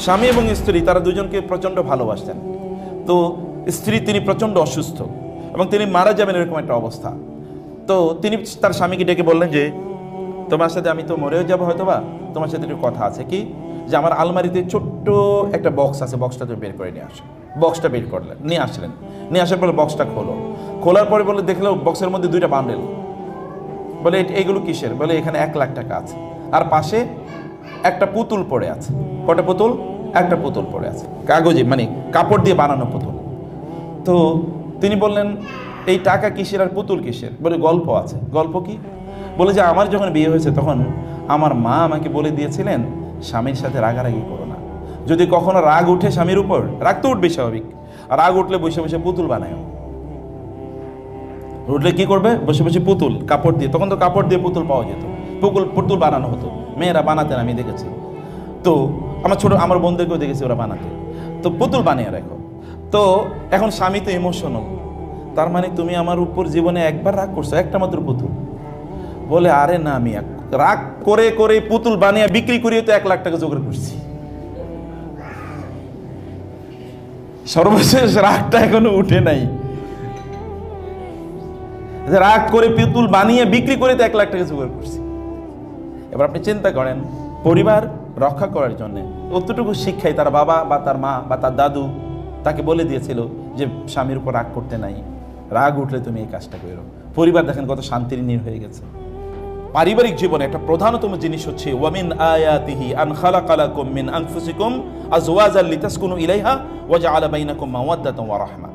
স্বামী এবং স্ত্রী তারা দুজনকে প্রচণ্ড ভালোবাসতেন। তো তিনি প্রচণ্ড অসুস্থ এবং তিনি মারা যাবেন এরকম একটা অবস্থা। তো তিনি তার স্বামীকে ডেকে বললেন যে তোমার সাথে আমি তো মরেও যাবো হয়তো বা, তোমার সাথে একটু কথা আছে। কি? যে আমার আলমারিতে ছোট্ট একটা বক্স আছে, বক্সটা তুমি বের করে নিয়ে আসো। বক্সটা বের করলেন, নিয়ে আসলেন। নিয়ে আসার পরে বক্সটা খোলার পরে বলে দেখলো বক্সের মধ্যে 2টা বান্ডেল। বলে এইগুলো কিসের? বলে এখানে 1 লাখ টাকা আছে, আর পাশে একটা পুতুল পড়ে আছে। কটা পুতুল? একটা পুতুল পড়ে আছে, কাগজে মানে কাপড় দিয়ে বানানো পুতুল। তো তিনি বললেন এই টাকা কিসের আর পুতুল কিসের? বলে গল্প আছে। গল্প কি? বলে যে আমার যখন বিয়ে হয়েছে তখন আমার মা আমাকে বলে দিয়েছিলেন স্বামীর সাথে রাগারাগি করো না, যদি কখনো রাগ উঠে স্বামীর উপর, রাগ তো উঠবে স্বাভাবিক, আর রাগ উঠলে বসে বসে পুতুল বানায়। উঠলে কি করবে? বসে বসে পুতুল কাপড় দিয়ে, তখন তো কাপড় দিয়ে পুতুল পাওয়া যেত, পুতুল বানানো হতো, মেয়েরা বানাতেন, আমি দেখেছি। তো আমার বন্ধুদেরকেও দেখেছি ওরা বানাতে। তো পুতুল বানিয়ে রাখো। তো এখন স্বামী তো ইমোশনাল, তার মানে তুমি আমার উপর জীবনে একবার রাগ করছো, একটা মাত্র পুতুল। বলে আরে না, আমি রাগ করে করে পুতুল বানিয়ে বিক্রি করিয়ে তো 1 লাখ টাকা জোগাড় করছি। সর্বশেষ রাগটা এখনো উঠে নাই। রাগ করে পুতুল বানিয়ে বিক্রি করে তো 1 লাখ টাকা জোগাড় করছি। এবার আপনি চিন্তা করেন, পরিবার রক্ষা করার জন্য অতটুকু শিক্ষাই তার বাবা বা তার মা বা তার দাদু তাকে বলে দিয়েছিল যে স্বামীর উপর রাগ করতে নাই, রাগ উঠলে তুমি এই কাজটা করো। পরিবার দেখেন কত শান্তির নীড় হয়ে গেছে। পারিবারিক জীবনে একটা প্রধানতম জিনিস হচ্ছে ওয়ামিন আয়াতিহি আন খালাকা লাকুম মিন আনফুসিকুম আজওয়াজান লিতাসকুনু ইলাইহা ওয়া জাআলা বাইনাকুম মাওয়াদ্দাতান ওয়া রাহমা।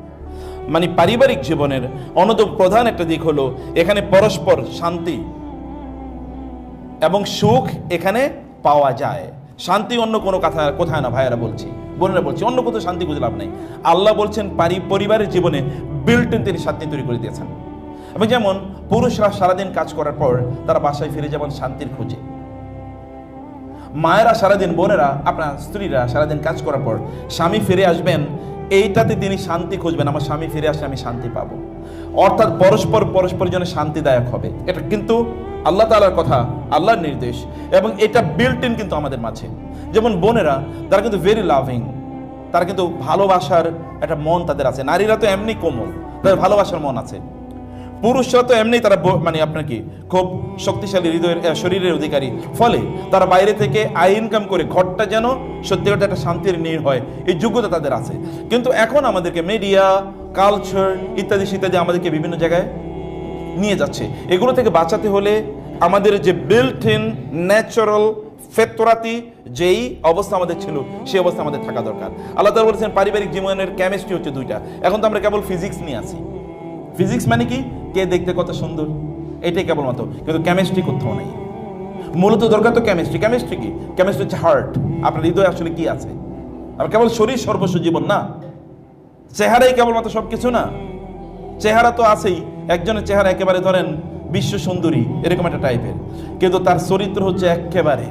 মানে পারিবারিক জীবনের অন্যতম প্রধান একটা দিক হলো এখানে পরস্পর শান্তি এবং সুখ এখানে পাওয়া যায়। শান্তি অন্য কোনো কোথায় না, ভাইয়েরা বলছি, বোনেরা বলছি, অন্য কোথাও শান্তি খুঁজে লাভ নেই। আল্লাহ বলছেন পরিবারের জীবনে বিল্ট ইন তিনি শান্তি তৈরি করে দিয়েছেন। এবং যেমন পুরুষরা সারাদিন কাজ করার পর তারা বাসায় ফিরে যাবেন শান্তির খোঁজে, মায়েরা সারাদিন, বোনেরা আপনার স্ত্রীরা সারাদিন কাজ করার পর স্বামী ফিরে আসবেন, এইটাতে তিনি শান্তি খুঁজবেন, আমার স্বামী ফিরে আসলে আমি শান্তি পাবো। অর্থাৎ পরস্পর জন্য শান্তিদায়ক হবে। এটা কিন্তু আল্লাহ তাআলার কথা, আল্লাহর নির্দেশ, এবং এটা বিল্ট ইন কিন্তু আমাদের মাঝে। যেমন বোনেরা তারা কিন্তু ভেরি লাভিং, তারা কিন্তু ভালোবাসার একটা মন তাদের আছে। নারীরা তো এমনি কোমল, তাদের ভালোবাসার মন আছে। পুরুষরা তো এমনি তারা মানে আপনার কি খুব শক্তিশালী হৃদয়ের শরীরের অধিকারী, ফলে তারা বাইরে থেকে আয় ইনকাম করে ঘরটা যেন সত্যিকার একটা শান্তির নীড় হয়, এই যোগ্যতা তাদের আছে। কিন্তু এখন আমাদেরকে মিডিয়া, কালচার ইত্যাদি ইত্যাদি আমাদেরকে বিভিন্ন জায়গায় নিয়ে যাচ্ছে। এগুলো থেকে বাঁচাতে হলে আমাদের যে বিল্ট ইন ন্যাচারাল ফেতরাতি যেই অবস্থা আমাদের ছিল সেই অবস্থা আমাদের থাকা দরকার। আল্লাহ তাআলা বলেছেন পারিবারিক জীবনের কেমিস্ট্রি হচ্ছে 2টা। এখন তো আমরা কেবল ফিজিক্স নিয়ে আসি। ফিজিক্স মানে কি? কে দেখতে কত সুন্দর, এটাই কেবলমাত্র, কিন্তু কেমিস্ট্রি কোথাও নাই। মূলত দরকার তো কেমিস্ট্রি। কেমিস্ট্রি কি? কেমিস্ট্রি হচ্ছে হার্ট, আপনার হৃদয় আসলে কি আছে। আর কেবল শরীর সর্বস্ব জীবন না, চেহারাই কেবলমাত্র সব কিছু না। চেহারা তো আছেই, একজনের চেহারা একেবারে ধরেন বিশ্ব সুন্দরী এরকম একটা টাইপের, কিন্তু তার চরিত্র হচ্ছে একেবারে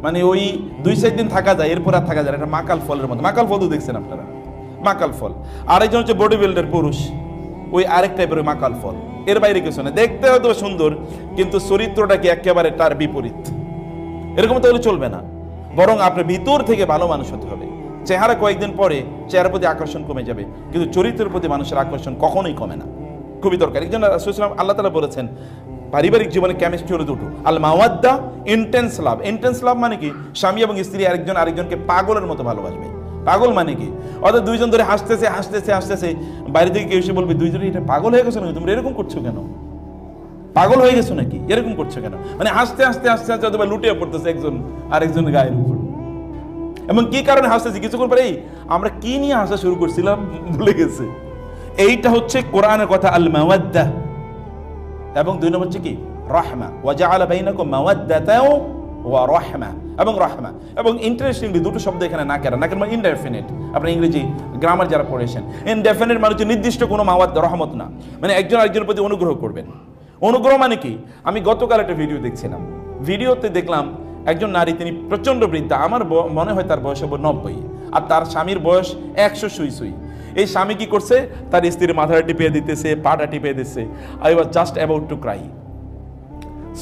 মানে ওই 2-4 দিন থাকা যায়, এরপর আর থাকা যায়। এটা মাকাল ফলের মতো। মাকাল ফল তো দেখছেন আপনারা, মাকাল ফল। আরেকজন হচ্ছে বডি বিল্ডার পুরুষ, ওই আরেক টাইপের ওই মাকাল ফল। এর বাইরে কিছু না, দেখতে হয়তো সুন্দর কিন্তু চরিত্রটা কি একেবারে তার বিপরীত। এরকম তো হলে চলবে না, বরং আপনার ভিতর থেকে ভালো মানুষ হতে হবে। চেহারা কয়েকদিন পরে চেহারার প্রতি আকর্ষণ কমে যাবে, কিন্তু চরিত্রের প্রতি মানুষের আকর্ষণ কখনোই কমে না, খুবই দরকার। একজন আল্লাহ তাআলা বলেছেন পারিবারিক জীবনে কেমিস্ট্রি হলো 2টো, আল মাওয়াদ্দা, ইন্টেন্স লাভ। ইন্টেন্স লাভ মানে কি? স্বামী এবং স্ত্রী আরেকজনকে পাগলের মতো ভালোবাসবে। পাগল মানে কি? অর্থাৎ 2 জন ধরে হাসতেছে, বাইরে থেকে কেউ এসে বলবে 2 জনই এটা পাগল হয়ে গেছো নাকি, তোমরা এরকম করছো কেন, পাগল হয়ে গেছো নাকি, এরকম করছো কেন? মানে হাসতে অথবা লুটিয়ে পড়তেছে একজন আরেকজনের গায়ের উপর। এবং কি কারণে হাসতেছি? কিছুক্ষণ পরে আমরা কি নিয়ে হাসা শুরু করছিলাম ভুলে গেছে। এইটা হচ্ছে কোরআনের কথা, আল মাওয়াদ্দা। এবং 2 নম্বর হচ্ছে কি? রাহমা, ওয়া জাআলা বাইনাকুম মাওয়াদ্দাতাও ওয়া রাহমা, এবং রাহমা। এবং ইন্টারেস্টিংলি 2টো শব্দ এখানে নাকেরা মানে ইনডেফিনিট। আপনি ইংরেজি গ্রামার যারা পড়েছেন, ইনডেফিনিট মানে হচ্ছে নির্দিষ্ট কোনো মাওয়াদ্দা, রহমত না, মানে একজন আরেকজনের প্রতি অনুগ্রহ করবেন। অনুগ্রহ মানে কি? আমি গতকাল একটা ভিডিও দেখছিলাম, ভিডিওতে দেখলাম একজন নারী, তিনি প্রচন্ড বৃদ্ধা, আমার মনে হয় তার বয়স হবে 90, আর তার স্বামীর বয়স 100 সুই। এই স্বামী কি করছে? তার স্ত্রীর মাথাটা টিপিয়ে দিতেছে, পাটা টিপিয়ে দিচ্ছে। I was just about to cry.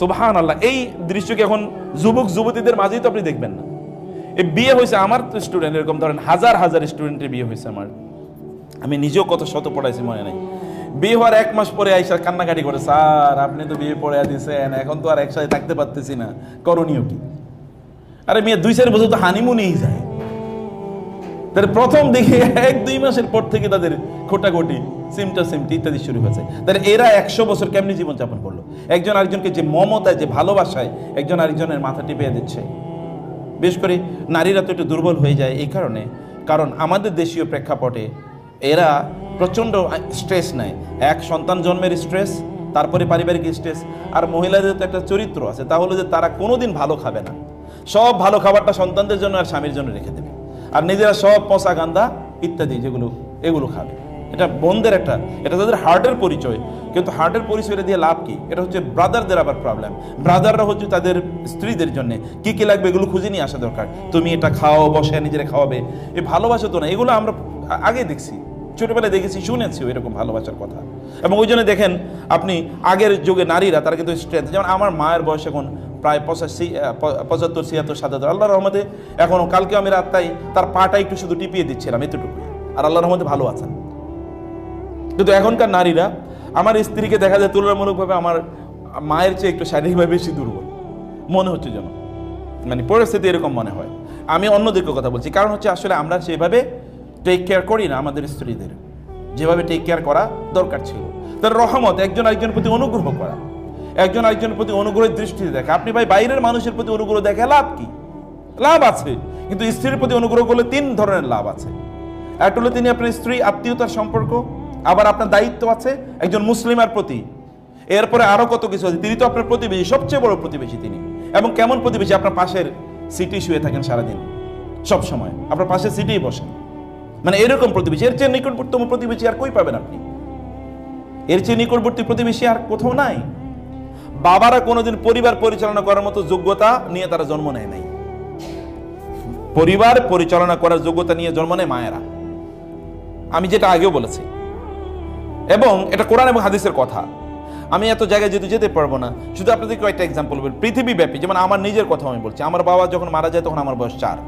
সুবহানাল্লাহ। এই দৃশ্যকে এখন যুবক যুবতীদের মাঝেই তো আপনি দেখবেন না, এই বিয়ে হয়েছে আমার তো স্টুডেন্ট, এরকম ধরেন হাজার হাজার স্টুডেন্টের বিয়ে হয়েছে আমার, আমি নিজেও কত শত পড়াইছি মনে নাই। বিয়ে হওয়ার 1 মাস পরে আইসা কান্নাকাটি করে, স্যার আপনি তো বিয়ে পড়ে দিয়েছেন, এখন তো আর একসাথে থাকতে পারতেছি না, করণীয় কি? আরে মেয়ে 2-4 বছর তো হানিমুনেই যায়। তাহলে প্রথম দিকে 1-2 মাসের পর থেকে তাদের খোটাখুটি, সিমটি ইত্যাদি শুরু হয়েছে। তাহলে এরা 100 বছর কেমনি জীবনযাপন করলো? একজন আরেকজনকে যে মমতায়, যে ভালোবাসায় একজন আরেকজনের মাথা টিপে দিচ্ছে। বিশেষ করে নারীরা তো একটু দুর্বল হয়ে যায় এই কারণে, কারণ আমাদের দেশীয় প্রেক্ষাপটে এরা প্রচণ্ড স্ট্রেস নেয়। এক সন্তান জন্মের স্ট্রেস, তারপরে পারিবারিক স্ট্রেস, আর মহিলাদের তো একটা চরিত্র আছে, তা হলো যে তারা কোনোদিন ভালো খাবে না, সব ভালো খাবারটা সন্তানদের জন্য আর স্বামীর জন্য রেখে দেবে, আর নিজেরা সব পচা গান্দা ইত্যাদি যেগুলো এগুলো খাবে। এটা বোনদের একটা, এটা তাদের হার্টের পরিচয়, কিন্তু হার্টের পরিচয়টা দিয়ে লাভ কি? এটা হচ্ছে ব্রাদারদের আবার প্রবলেম। ব্রাদাররা হচ্ছে তাদের স্ত্রীদের জন্য কি কি লাগবে এগুলো খুঁজে নিয়ে আসা দরকার, তুমি এটা খাও, বসে নিজেরা খাওয়াবে, এই ভালোবাসা তো না। এগুলো আমরা আগে দেখছি, ছোটবেলায় দেখেছি, শুনেছিও এরকম ভালোবাসার কথা। এবং ওই জন্য দেখেন আপনি আগের যুগে নারীরা তারা কিন্তু স্ট্রেংথ, যেমন আমার মায়ের বয়স এখন প্রায় 85, 75, 76, 77, আল্লাহর রহমতে এখনও, কালকে আমি রাতটাই তার পাটা একটু শুধু টিপিয়ে দিচ্ছিলাম, এতটুকু, আর আল্লাহর রহমতে ভালো আছেন। কিন্তু এখনকার নারীরা, আমার স্ত্রীকে দেখা যায় তুলনামূলকভাবে আমার মায়ের চেয়ে একটু শারীরিকভাবে বেশি দুর্বল মনে হচ্ছে, যেন মানে পরিস্থিতি এরকম মনে হয়। আমি অন্যদিকে কথা বলছি, কারণ হচ্ছে আসলে আমরা সেভাবে টেক কেয়ার করি না আমাদের স্ত্রীদের, যেভাবে টেক কেয়ার করা দরকার ছিল। তার রহমত, একজন আরেকজনের প্রতি অনুগ্রহ করা, একজন আরেকজনের প্রতি অনুগ্রহের দৃষ্টিতে দেখা। আপনি ভাই বাইরের মানুষের প্রতি অনুগ্রহ দেখে লাভ কি? লাভ আছে, কিন্তু স্ত্রীর প্রতি অনুগ্রহ করলে 3 ধরনের লাভ আছে। একটা হলো তিনি আপনার স্ত্রী, আত্মীয়তার সম্পর্ক, আবার আপনার দায়িত্ব আছে একজন মুসলিমার প্রতি, এরপরে আরো কত কিছু আছে। তিনি তো আপনার প্রতিবেশী, সবচেয়ে বড় প্রতিবেশী তিনি। এবং কেমন প্রতিবেশী? আপনার পাশের সিটি শুয়ে থাকেন সারাদিন, সব সময় আপনার পাশের সিটেই বসেন, মানে এরকম প্রতিবেশী। এর চেয়ে নিকটবর্তী প্রতিবেশী আর কই পাবেন আপনি? এর চেয়ে নিকটবর্তী প্রতিবেশী আর কোথাও নাই। বাবারা কোনোদিন পরিবার পরিচালনা করার মতো যোগ্যতা নিয়ে তারা জন্ম নেয় নাই, পরিবার পরিচালনা করার যোগ্যতা নিয়ে জন্ম নেয় মায়েরা, আমি যেটা আগেও বলেছি। এবং এটা কোরআন এবং হাদিসের কথা। আমি এত জায়গায় যেতে পারবো না, শুধু আপনাদের কয়েকটা এক্সাম্পল বলবো পৃথিবীব্যাপী। যেমন আমার নিজের কথা আমি বলছি, আমার বাবা যখন মারা যায় তখন আমার বয়স 4,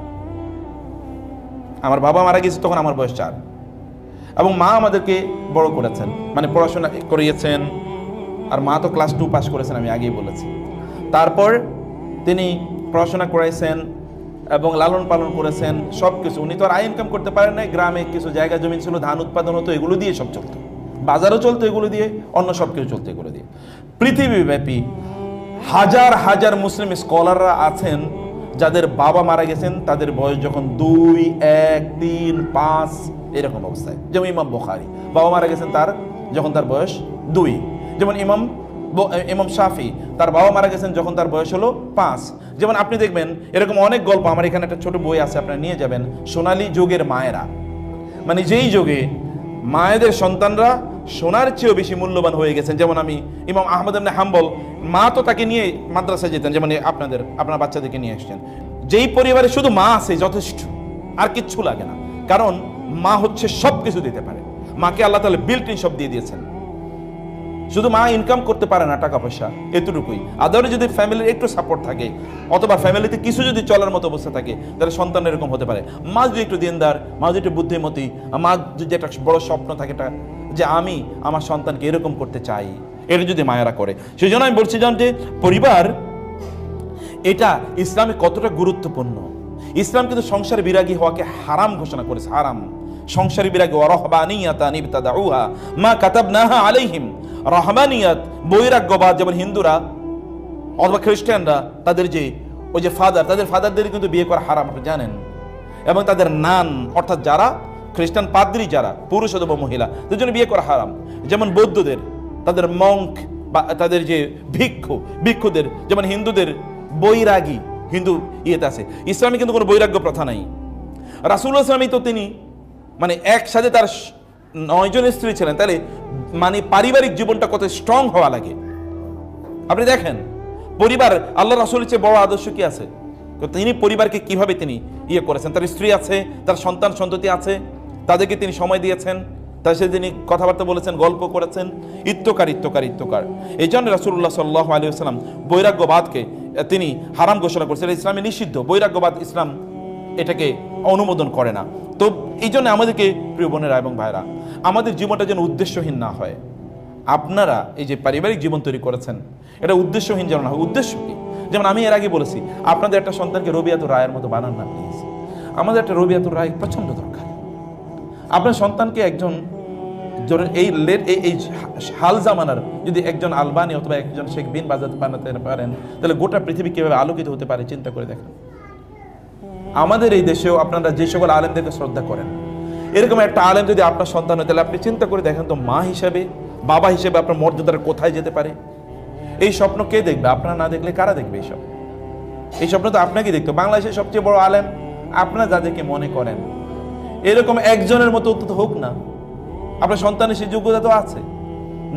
আমার বাবা মারা গেছে তখন আমার বয়স 4, এবং মা আমাদেরকে বড় করেছেন, মানে পড়াশোনা করিয়েছেন, আর মা তো ক্লাস 2 পাস করেছেন, আমি আগেই বলেছি। তারপর তিনি পড়াশোনা করাইছেন এবং লালন পালন করেছেন সব কিছু। উনি তো আর আয় ইনকাম করতে পারেন না, গ্রামে কিছু জায়গা জমি ছিল, ধান উৎপাদন হতো, এগুলো দিয়ে সব চলতো, বাজারও চলতো এগুলো দিয়ে, অন্য সব কিছু চলতো এগুলো দিয়ে। পৃথিবীব্যাপী হাজার হাজার মুসলিম স্কলাররা আছেন যাদের বাবা মারা গেছেন তাদের বয়স যখন 2, 1, 3, 5 এরকম অবস্থায়। যেমন ইমাম বুখারী বাবা মারা গেছেন যখন তার বয়স 2। যেমন ইমাম শাফি তার বাবা মারা গেছেন যখন তার বয়স হলো 5। যেমন আপনি দেখবেন এরকম অনেক গল্প, আমার এখানে একটা ছোট বই আছে, আপনারা নিয়ে যাবেন, সোনালী যুগের মায়েরা, মানে যেই যুগে মায়েদের সন্তানরা সোনার চেয়েও বেশি মূল্যবান হয়ে গেছেন। যেমন আমি ইমাম আহমদ ইবনে হাম্বল, মা তো তাকে নিয়ে মাদ্রাসায় যেতেন, যেমন আপনার বাচ্চাদেরকে নিয়ে আসছেন। যেই পরিবারে শুধু মা আছে যথেষ্ট, আর কিচ্ছু লাগে না, কারণ মা হচ্ছে সব কিছু দিতে পারে। মাকে আল্লাহ তাআলা বিল্ট ইন সব দিয়ে দিয়েছেন। শুধু মা ইনকাম করতে পারে না টাকা পয়সা, এতটুকুই। আদারে যদি ফ্যামিলির একটু সাপোর্ট থাকে, অথবা ফ্যামিলিতে কিছু যদি চলার মতো অবস্থা থাকে, তাহলে সন্তান এরকম হতে পারে। মা যদি একটু দিনদার, মা যদি একটু বুদ্ধিমতী, মা যদি একটা বড় স্বপ্ন থাকে যে আমি আমার সন্তানকে এরকম করতে চাই, এটা যদি মায়েরা করে, সেই জন্য আমি বলছি যে পরিবার এটা ইসলামে কতটা গুরুত্বপূর্ণ। ইসলাম কিন্তু সংসার বিরাগী হওয়াকে হারাম ঘোষণা করেছে, হারাম। সংসারী বিরাগী, ওয়ারহবানিয়াতান ইবতাদাউহা মা কাতাবনাহা আলাইহিম, রহবানিয়াত বৈরাগ্যবাদ, যেমন হিন্দুরা অথবা খ্রিস্টানরা তাদের ওই যে তাদের ফাদারদের কিন্তু বিয়ে করা হারাম, আপনি জানেন। এবং তাদের নান, অর্থাৎ যারা খ্রিস্টান পাদ্রী, যারা পুরুষ অথবা মহিলা, তাদের জন্য বিয়ে করা হারাম। যেমন বৌদ্ধদের তাদের মঙ্ক বা তাদের যে ভিক্ষুদের, যেমন হিন্দুদের বৈরাগী, হিন্দু ইয়েতে আছে। ইসলামে কিন্তু কোনো বৈরাগ্য প্রথা নাই। রাসূলুল্লাহ সাল্লাল্লাহু আলাইহি ওয়াসাল্লাম তো তিনি মানে একসাথে তার 9 জন স্ত্রী ছিলেন, তাহলে মানে পারিবারিক জীবনটা কত স্ট্রং হওয়া লাগে। আপনি দেখেন পরিবার, আল্লাহ রাসূলের চেয়ে বড় আদর্শ কি আছে? তিনি পরিবারকে কিভাবে তিনি করেছেন। তার স্ত্রী আছে, তার সন্তান সন্ততি আছে, তাদেরকে তিনি সময় দিয়েছেন, তার সাথে তিনি কথাবার্তা বলেছেন, গল্প করেছেন, ইত্যকার। এই জন্য রাসূলুল্লাহ সাল্লাল্লাহু আলাইহি ওয়াসাল্লাম বৈরাগ্যবাদকে তিনি হারাম ঘোষণা করেছেন। ইসলামে নিষিদ্ধ বৈরাগ্যবাদ, ইসলাম এটাকে অনুমোদন করে না। তো এই জন্য আমাদেরকে প্রিয় বোনেরা এবং ভাইরা, আমাদের জীবনটা যেন উদ্দেশ্যহীন না হয়। আপনারা এই যে পারিবারিক জীবন তৈরি করেছেন, এটা উদ্দেশ্যহীন যেন না হয়। উদ্দেশ্য কি? যেমন আমি এর আগে বলেছি, আপনাদের একটা সন্তানকে রবিয়াতুর রায়ের মতো বানান না প্লিজ। আমাদের একটা রবিয়াতুর রায় প্রচণ্ড দরকার। আপনার সন্তানকে একজন এই হাল জামানার যদি একজন আলবানি অথবা একজন শেখ বিন বাজার বানাতে পারেন, তাহলে গোটা পৃথিবী কিভাবে আলোকিত হতে পারে চিন্তা করে দেখেন। আমাদের এই দেশেও আপনারা যে সকল আলেমদেরকে শ্রদ্ধা করেন, এরকম একটা আলেম যদি আপনার সন্তান হয়, তাহলে আপনি চিন্তা করে দেখেন তো, মা হিসেবে, বাবা হিসেবে আপনার মর্যাদাটা কোথায় যেতে পারে। এই স্বপ্ন কে দেখবে? আপনারা না দেখলে কারা দেখবে? এই স্বপ্ন তো আপনাকে দেখতে। বাংলাদেশের সবচেয়ে বড় আলেম আপনারা যাদেরকে মনে করেন, এরকম একজনের মতো অন্তত হোক না। আপনার সন্তানের সেই যোগ্যতা তো আছে,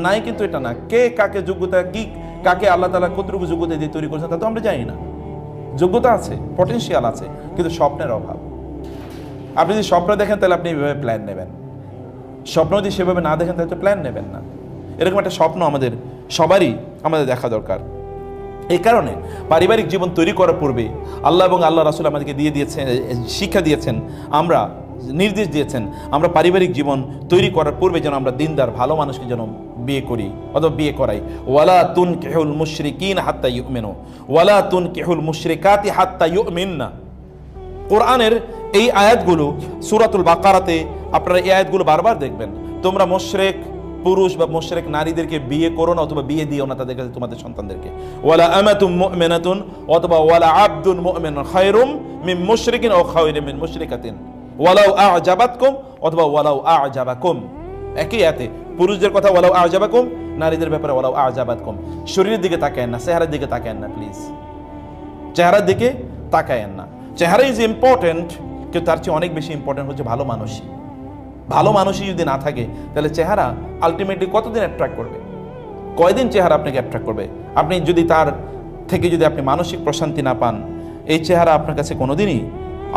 নাই কিন্তু এটা না। কে কাকে যোগ্যতা, কি কাকে আল্লাহ তাআলা কতটুকু যোগ্যতা দিয়ে তৈরি করেছেন তা তো আমরা জানি না। যোগ্যতা আছে, পটেনশিয়াল আছে, কিন্তু স্বপ্নের অভাব। আপনি যদি স্বপ্ন দেখেন তাহলে আপনি এভাবে প্ল্যান নেবেন, স্বপ্ন যদি সেভাবে না দেখেন তাহলে তো প্ল্যান নেবেন না। এরকম একটা স্বপ্ন আমাদের সবারই দেখা দরকার। এই কারণে পারিবারিক জীবন তৈরি করার পূর্বে আল্লাহ এবং আল্লাহ রাসূল আমাদেরকে দিয়েছেন, শিক্ষা দিয়েছেন, আমরা নির্দেশ দিয়েছেন, আমরা পারিবারিক জীবন তৈরি করার পূর্বে যেন আমরা দিনদার ভালো মানুষকে যেন বিয়ে করি অথবা বিয়ে করাই। ওয়ালা তুনকিহুল মুশরিকিন হাত্তা ইউমিনু ওয়ালা তুনকিহুল মুশরিকাতি হাত্তা ইউমিননা। কোরআনের এই আয়াতগুলো সূরাতুল বাকারাতে আপনারা এই আয়াতগুলো বারবার দেখবেন। তোমরা মুশরিক পুরুষ বা মুশরিক নারীদেরকে বিয়ে করো না অথবা বিয়ে দিও না তাদের কাছে তোমাদের সন্তানদেরকে। ওয়ালা আমাতুম মুমিনাতুন অথবা ওয়ালা আবদুন মুমিনুন খায়রুম মিন মুশরিকিন আও খায়রুম মিন মুশরিকাতিন ওয়ালাউ আ'জাবাতকুম অথবা ওয়ালাউ আ'জাবাকুম। একই আয়াতে পুরুষদের কথা ওয়ালাউ আ'জাবাকুম, নারীদের ব্যাপারে ওয়ালাউ আ'জাবাতকুম। শরীরের দিকে তাকায়েন না, চেহারার দিকে তাকায়েন না প্লিজ, চেহারার দিকে তাকায়েন না। চেহারা ইজ ইম্পর্টেন্ট, কিন্তু তার চেয়ে অনেক বেশি ইম্পর্টেন্ট হচ্ছে ভালো মানুষই। ভালো মানুষই যদি না থাকে তাহলে চেহারা আলটিমেটলি কতদিন অ্যাট্রাক্ট করবে? কয়দিন চেহারা আপনাকে অ্যাট্রাক্ট করবে? আপনি যদি তার থেকে যদি আপনি মানসিক প্রশান্তি না পান, এই চেহারা আপনার কাছে কোনোদিনই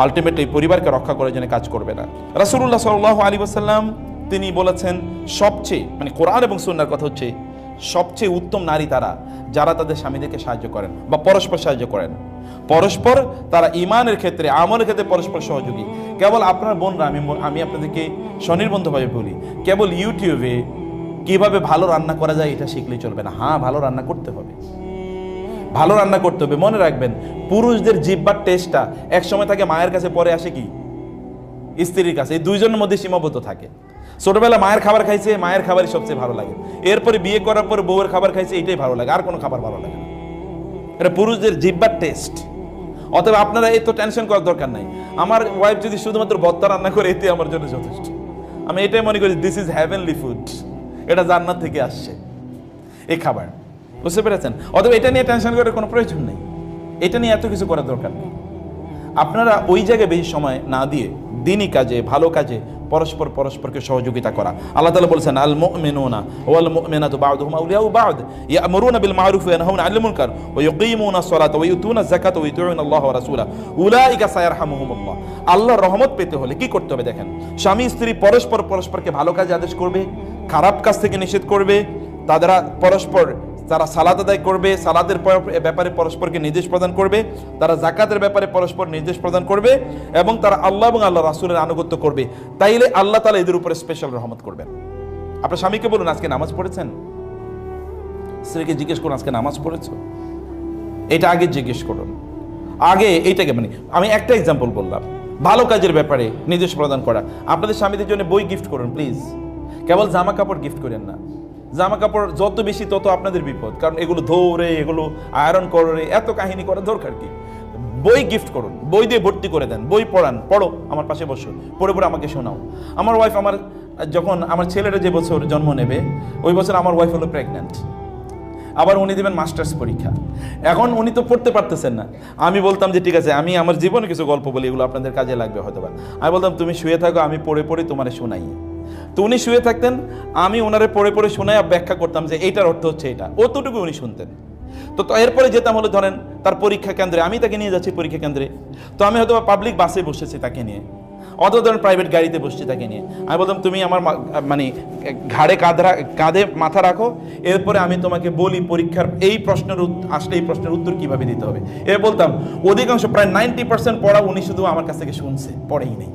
আলটিমেটলি পরিবারকে রক্ষা করার জন্য কাজ করবে না। রাসূলুল্লাহ সাল্লাল্লাহু আলাইহি ওয়াসাল্লাম তিনি বলেছেন, সবচেয়ে কোরআন এবং সুন্নাহর কথা হচ্ছে, সবচেয়ে উত্তম নারী তারা যারা তাদের স্বামীদেরকে সাহায্য করেন বা পরস্পর সাহায্য করেন। পরস্পর তারা ঈমানের ক্ষেত্রে, আমলের ক্ষেত্রে পরস্পর সহযোগী। কেবল আপনার বোনরা, আমি আপনাদেরকে স্বনির্বন্ধভাবে বলি, কেবল ইউটিউবে কিভাবে ভালো রান্না করা যায় এটা শিখলেই চলবে না। হ্যাঁ, ভালো রান্না করতে হবে, ভালো রান্না করতে হবে। মনে রাখবেন, পুরুষদের জিহ্বার টেস্টটা এক সময় থাকে মায়ের কাছে, পরে আসে কি স্ত্রীর কাছে। এই দুইজনের মধ্যে সীমাবদ্ধ থাকে। ছোটবেলা মায়ের খাবার খাইছে, মায়ের খাবারই সবচেয়ে ভালো লাগে। এরপরে বিয়ে করার পর বউয়ের খাবার খাইছে, এটাই ভালো লাগে, আর কোনো খাবার ভালো লাগে না। এটা পুরুষদের জিহ্বার টেস্ট। অতএব আপনারা এত টেনশন করার দরকার নাই। আমার ওয়াইফ যদি শুধুমাত্র ভর্তা রান্না করে, এতে আমার জন্য যথেষ্ট। আমি এটাই মনে করি, দিস ইজ হেভেনলি ফুড, এটা জান্নাত থেকে আসছে এই খাবার। বুঝতে পেরেছেন? অথবা এটা নিয়ে টেনশন করার কোনো প্রয়োজন নেই, এটা নিয়ে এত কিছু করার দরকার নেই। আপনারা ওই জায়গায় বেশি সময় না দিয়ে দিনই কাজে, ভালো কাজে পরস্পরকে সহযোগিতা করা। আল্লাহ তাআলা বলেছেন, আল মুমিনুনা ওয়াল মুমিনাতু বা'দুহুম আউলিয়াউ বা'দ ইয়া'মুরুনা বিল মা'রুফি ওয়া ইয়ানহাউনা 'আনিল মুনকার ওয়া ইউকিমুনাস সালাতা ওয়া ইউতুনাজ যাকাতা ওয়া ইউতিউনা আল্লাহ ওয়া রাসূলা উলাইকা সায়ারহামুহুমুল্লাহ। আল্লাহর রহমত পেতে হলে কি করতে হবে দেখেন। স্বামী স্ত্রী পরস্পরকে ভালো কাজে আদেশ করবে, খারাপ কাজ থেকে নিষেধ করবে। তারা সালাত আদায় করবে, সালাতের ব্যাপারে পরস্পরকে নির্দেশ প্রদান করবে, তারা যাকাতের ব্যাপারে পরস্পর নির্দেশ প্রদান করবে, এবং তারা আল্লাহ এবং আল্লাহ রাসূলের আনুগত্য করবে। তাইলে আল্লাহ তাআলা এদের উপরে স্পেশাল রহমত করবেন। আপনার স্বামীকে বলুন, আজকে নামাজ পড়েছেন? স্ত্রীকে জিজ্ঞেস করুন, আজকে নামাজ পড়েছো? এটা আগে জিজ্ঞেস করুন। আগে এইটাকে আমি একটা এক্সাম্পল বললাম, ভালো কাজের ব্যাপারে নির্দেশ প্রদান করা। আপনাদের স্বামীদের জন্য বই গিফট করুন প্লিজ, কেবল জামা কাপড় গিফট করেন না। জামা কাপড় যত বেশি তত আপনাদের বিপদ, কারণ এগুলো ধরে, এগুলো আয়রন করে, এত কাহিনী করার দরকার কি? বই গিফট করুন, বই দিয়ে ভর্তি করে দেন, বই পড়ান, পড়ো, আমার পাশে বসো, পড়ে আমাকে শোনাও। আমার ওয়াইফ, যখন আমার ছেলেরা যে বছর জন্ম নেবে, ওই বছর আমার ওয়াইফ হলো প্রেগন্যান্ট। আবার উনি দেবেন মাস্টার্স পরীক্ষা। এখন উনি তো পড়তে পারতেছেন না। আমি বলতাম যে ঠিক আছে, আমি আমার জীবনে কিছু গল্প বলি, এগুলো আপনাদের কাজে লাগবে হয়তো বা। আমি বলতাম, তুমি শুয়ে থাকো, আমি পড়ে তোমারে শোনাই। তো উনি শুয়ে থাকতেন, আমি ওনারে পড়ে শোনাই ব্যাখ্যা করতাম যে এইটার অর্থ হচ্ছে এটা, অতটুকু উনি শুনতেন। তো এরপরে যেতাম হলো, ধরেন তার পরীক্ষা কেন্দ্রে, আমি তাকে নিয়ে যাচ্ছি পরীক্ষা কেন্দ্রে। তো আমি হয়তো পাবলিক বাসে বসেছি তাকে নিয়ে, অত ধরেন প্রাইভেট গাড়িতে বসছি তাকে নিয়ে, আমি বলতাম তুমি আমার মানে ঘাড়ে কাঁধে মাথা রাখো, এরপরে আমি তোমাকে বলি পরীক্ষার এই প্রশ্নের আসলে এই প্রশ্নের উত্তর কিভাবে দিতে হবে। এ বলতাম অধিকাংশ প্রায় 90% পড়া উনি শুধু আমার কাছ থেকে শুনছে, পড়েই নেই,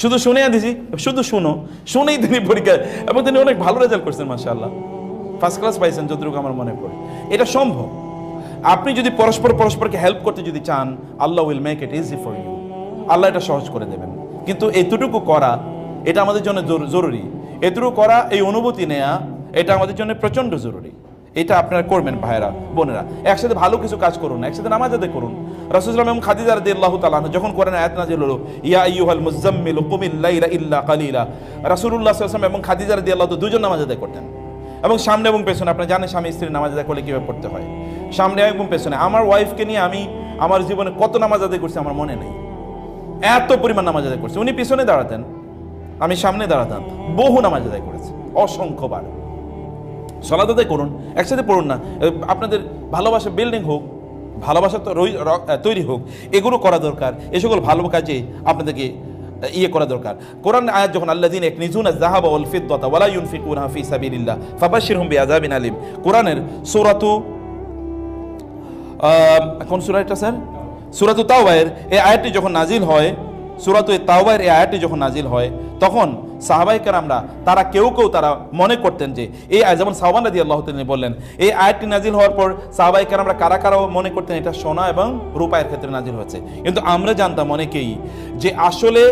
শুধু শুনে দিছি, শুধু শুনেই তিনি পরীক্ষা, এবং তিনি অনেক ভালো রেজাল্ট করছেন মাশাআল্লাহ, ফার্স্ট ক্লাস পাইছেন যতটুকু আমার মনে পড়ে। এটা সম্ভব। আপনি যদি পরস্পরকে হেল্প করতে যদি চান, Allah will make it easy for you, Allah এটা সহজ করে দেবেন। কিন্তু এতটুকু করা এটা আমাদের জন্য জরুরি, এতটুকু করা, এই অনুভূতি নেয়া এটা আমাদের জন্য প্রচন্ড জরুরি। এটা আপনারা করবেন ভাইরা বোনেরা, একসাথে ভালো কিছু কাজ করুন, একসাথে নামাজ আদায় করুন। রাসূলুল্লাহ সাল্লাল্লাহু আলাইহি ওয়াসাল্লাম এবং খাদিজা রাদিয়াল্লাহু তাআলা যখন কোরআনে আয়াত নাযিল হলো, ইয়া আইয়ুহাল মুযাম্মিল কুমিল লাইলা ইল্লা কালিলা, রাসূলুল্লাহ সাল্লাল্লাহু আলাইহি ওয়াসাল্লাম এবং খাদিজা রাদিয়াল্লাহু তাআলা দুজন নামাজ আদায় করতেন, এবং সামনে এবং পেছনে। আপনারা জানেন স্বামী স্ত্রী নামাজ আদায় করলে কিভাবে পড়তে হয়, সামনে এবং পেছনে। আমার ওয়াইফকে নিয়ে আমি আমার জীবনে কত নামাজ আদায় করছি আমার মনে নেই, এত পরিমাণ নামাজ আদায় করছি। উনি পিছনে দাঁড়াতেন, আমি সামনে দাঁড়াতাম, বহু নামাজ আদায় করেছি, অসংখ্যবার। সালাত আদায় করুন, একসাথে পড়ুন না। আপনাদের ভালোবাসা বিল্ডিং হোক, ভালোবাসা তৈরি হোক, এগুলো করা দরকার। এ সকল ভালো কাজে আপনাদেরকে করা দরকার। কোরআন আয়াত যখন আল্লাযীনা ইয়াকনিজুনা যাহাবা ওয়াল ফিদ্দাতা ওয়ালা ইউনফিকুনা ফি সাবিলিল্লাহ ফাবাশশিরহুম বিআযাবিন আলীম, কোরআনের সূরাতু কোন সূরা এটা স্যার? সূরাতু তাওবার এই আয়াতটি যখন নাজিল হয়, সূরাতু তাওবার এই আয়াতটি যখন নাজিল হয়, তখন সাহাবায়ে কেরামরা তারা কেউ তারা মনে করতেন যে এই আয়াত, যেমন সাওবান রাদিয়াল্লাহু তাআলা বললেন, এই আয়াতটি নাজিল হওয়ার পর সাহাবায়ে কেরামরা কারা মনে করতেন এটা সোনা এবং রূপায়ের ক্ষেত্রে নাজিল হয়েছে। কিন্তু আমরা জানতাম অনেকেই যে আসলে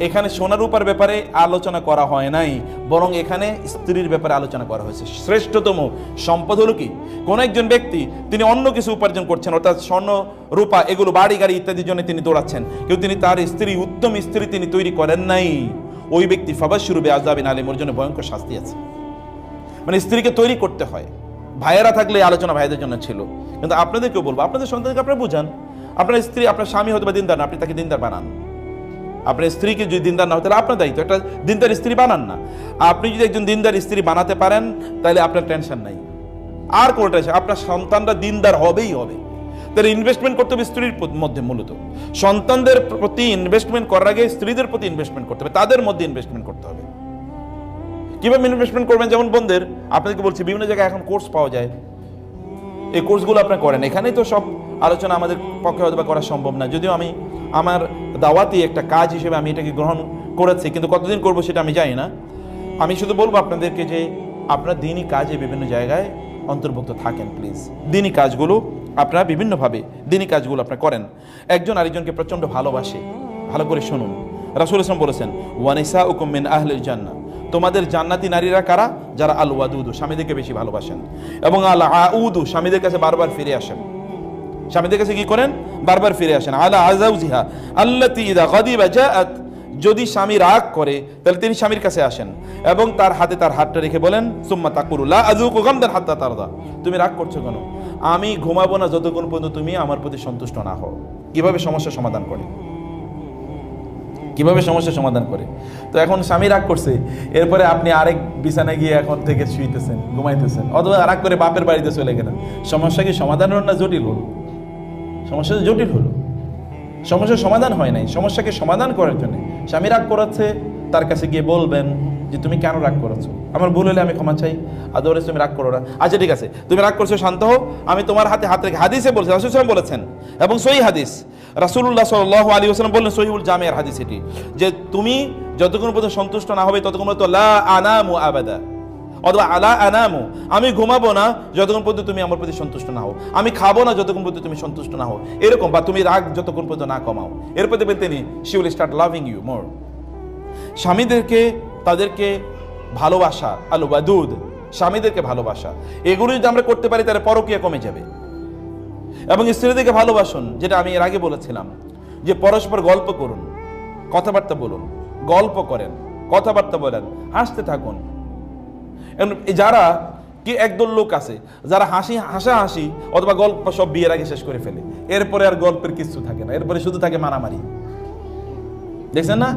এখানে সোনা রূপার ব্যাপারে আলোচনা করা হয় নাই, বরং এখানে স্ত্রীর ব্যাপারে আলোচনা করা হয়েছে। শ্রেষ্ঠতম সম্পদ হলো কি? কোন একজন ব্যক্তি তিনি অন্য কিছু উপার্জন করছেন, অর্থাৎ স্বর্ণ রূপা এগুলো বাড়ি গাড়ি ইত্যাদির জন্য তিনি দৌড়াচ্ছেন, কিন্তু তিনি তার স্ত্রী, উত্তম স্ত্রী তিনি তৈরি করেন নাই, ওই ব্যক্তি ফাবাশশিরু বিআযাবিন আলীম, ওর জন্য ভয়ঙ্কর শাস্তি আছে। মানে স্ত্রীকে তৈরি করতে হয়। ভাইয়েরা থাকলে আলোচনা ভাইদের জন্য ছিল, কিন্তু আপনাদেরকেও বলবো, আপনাদের সন্তানকে আপনারা বুঝান। আপনার স্ত্রী, আপনার স্বামী হয়তো বা দিনদার না, আপনি তাকে দিনদার বানান। আপনার স্ত্রীকে যদি দিনদার না হয় তাহলে আপনার দায়িত্ব, একটা দিনদার স্ত্রী বানান না। আপনি যদি একজন দিনদার স্ত্রী বানাতে পারেন তাহলে আপনার টেনশন নাই, আর কোনো টেনশন। আপনার সন্তানরা দিনদার হবেই হবে। তাহলে ইনভেস্টমেন্ট করতে হবে স্ত্রীর মধ্যে। মূলত সন্তানদের প্রতি ইনভেস্টমেন্ট করার আগে স্ত্রীদের প্রতি ইনভেস্টমেন্ট করতে হবে, তাদের মধ্যে ইনভেস্টমেন্ট করতে হবে। কিভাবে ইনভেস্টমেন্ট করবেন? যেমন বন্ধের আপনাদেরকে বলছি, বিভিন্ন জায়গায় এখন কোর্স পাওয়া যায়, এই কোর্সগুলো আপনারা করেন। এখানেই তো সব আলোচনা আমাদের পক্ষে হয়তো বা করা সম্ভব না, যদিও আমি আমার দাওয়াতি একটা কাজ হিসেবে আমি এটাকে গ্রহণ করেছি, কিন্তু কতদিন করবো সেটা আমি জানি না। আমি শুধু বলবো আপনাদেরকে যে আপনারা দিনই কাজে বিভিন্ন জায়গায় অন্তর্ভুক্ত থাকেন প্লিজ। দিনই কাজগুলো আপনারা বিভিন্নভাবে দিনই কাজগুলো আপনারা করেন। একজন আরেকজনকে প্রচণ্ড ভালোবাসে, ভালো করে শুনুন। রাসূলুল্লাহ সাল্লাল্লাহু আলাইহি ওয়াসাল্লাম বলেছেন, ওয়া নিসাউকুম মিন আহলিল জান্নাহ, তোমাদের জান্নাতি নারীরা কারা? যারা আল ওয়াদুদু, স্বামীদেরকে বেশি ভালোবাসেন, এবং আল আউদু, স্বামীদের কাছে বারবার ফিরে আসেন। স্বামীদের কাছে কি করেন? বারবার ফিরে আসেন। আলা আযাউজিহা আল্লাতী ইযা গাদিবা জাআত, যদি স্বামী রাগ করে তাহলে তিনি স্বামীর কাছে আসেন এবং তার হাতে তার হাতটা রেখে বলেন, সুম্মা তাকুলু লা আযুকু গামদান হাত্তা তারদা, তুমি রাগ করছো কেন? আমি ঘুমাবো না যতক্ষণ পর্যন্ত তুমি আমার প্রতি সন্তুষ্ট না হও। কিভাবে সমস্যার সমাধান করে? কিভাবে সমস্যার সমাধান করে? তো এখন স্বামী রাগ করছে, এরপরে আপনি আরেক বিছানায় গিয়ে এখন থেকে শুইতেছেন, ঘুমাইতেছেন, অথবা রাগ করে বাপের বাড়িতে চলে গেলেন। সমস্যা কি সমাধান হলো না জটিল হলো? সমস্যা জটিল হলো, সমস্যার সমাধান হয় নাই। সমস্যাকে সমাধান করার জন্য স্বামী রাগ করাচ্ছে, তার কাছে গিয়ে বলবেন যে তুমি কেন রাগ করেছো, আমার ভুল হলে আমি ক্ষমা চাই, আদরে তুমি রাগ করো না। আচ্ছা ঠিক আছে, তুমি রাগ করছো, শান্ত হও, আমি তোমার হাতে হাত রেখে, হাদিসে বলছে, রাসূল সাল্লাল্লাহু আলাইহি ওয়াসাল্লাম বলেছেন, এবং সহিহ হাদিস, রাসূলুল্লাহ সাল্লাল্লাহু আলাইহি ওয়াসাল্লাম বললেন, সহিহুল জামিআর হাদিস এটি, যে তুমি যতক্ষণ পর্যন্ত সন্তুষ্ট না হবে ততক্ষণ পর্যন্ত লা আনামু আবাদা, অথবা আলা আনামু, আমি ঘুমাবো না যতক্ষণ পর্যন্ত তুমি আমার প্রতি সন্তুষ্ট না হও, আমি খাবো না যতক্ষণ পর্যন্ত তুমি সন্তুষ্ট না হও, এরকম, বা তুমি রাগ যতক্ষণ পর্যন্ত না কমাও। এরপর দেখবেন তিনি she will start loving you more. স্বামীদেরকে, তাদেরকে ভালোবাসা, আল ওয়াদুদ, স্বামীদেরকে ভালোবাসা, এগুলো যদি আমরা করতে পারি তাহলে পরকীয়া কমে যাবে। এবং স্ত্রীদেরকে ভালোবাসুন, যেটা আমি এর আগে বলেছিলাম, যে পরস্পর গল্প করুন, কথাবার্তা বলুন, গল্প করেন, কথাবার্তা বলেন, হাসতে থাকুন। যারা কি একদল লোক আছে যারা হাসাহাসি অথবা গল্প সব বিয়ের আগে শেষ করে ফেলে, এরপরে আর গল্পের কিছু থাকে না, এরপরে শুধু থাকে মারামারি। দেখছেন না?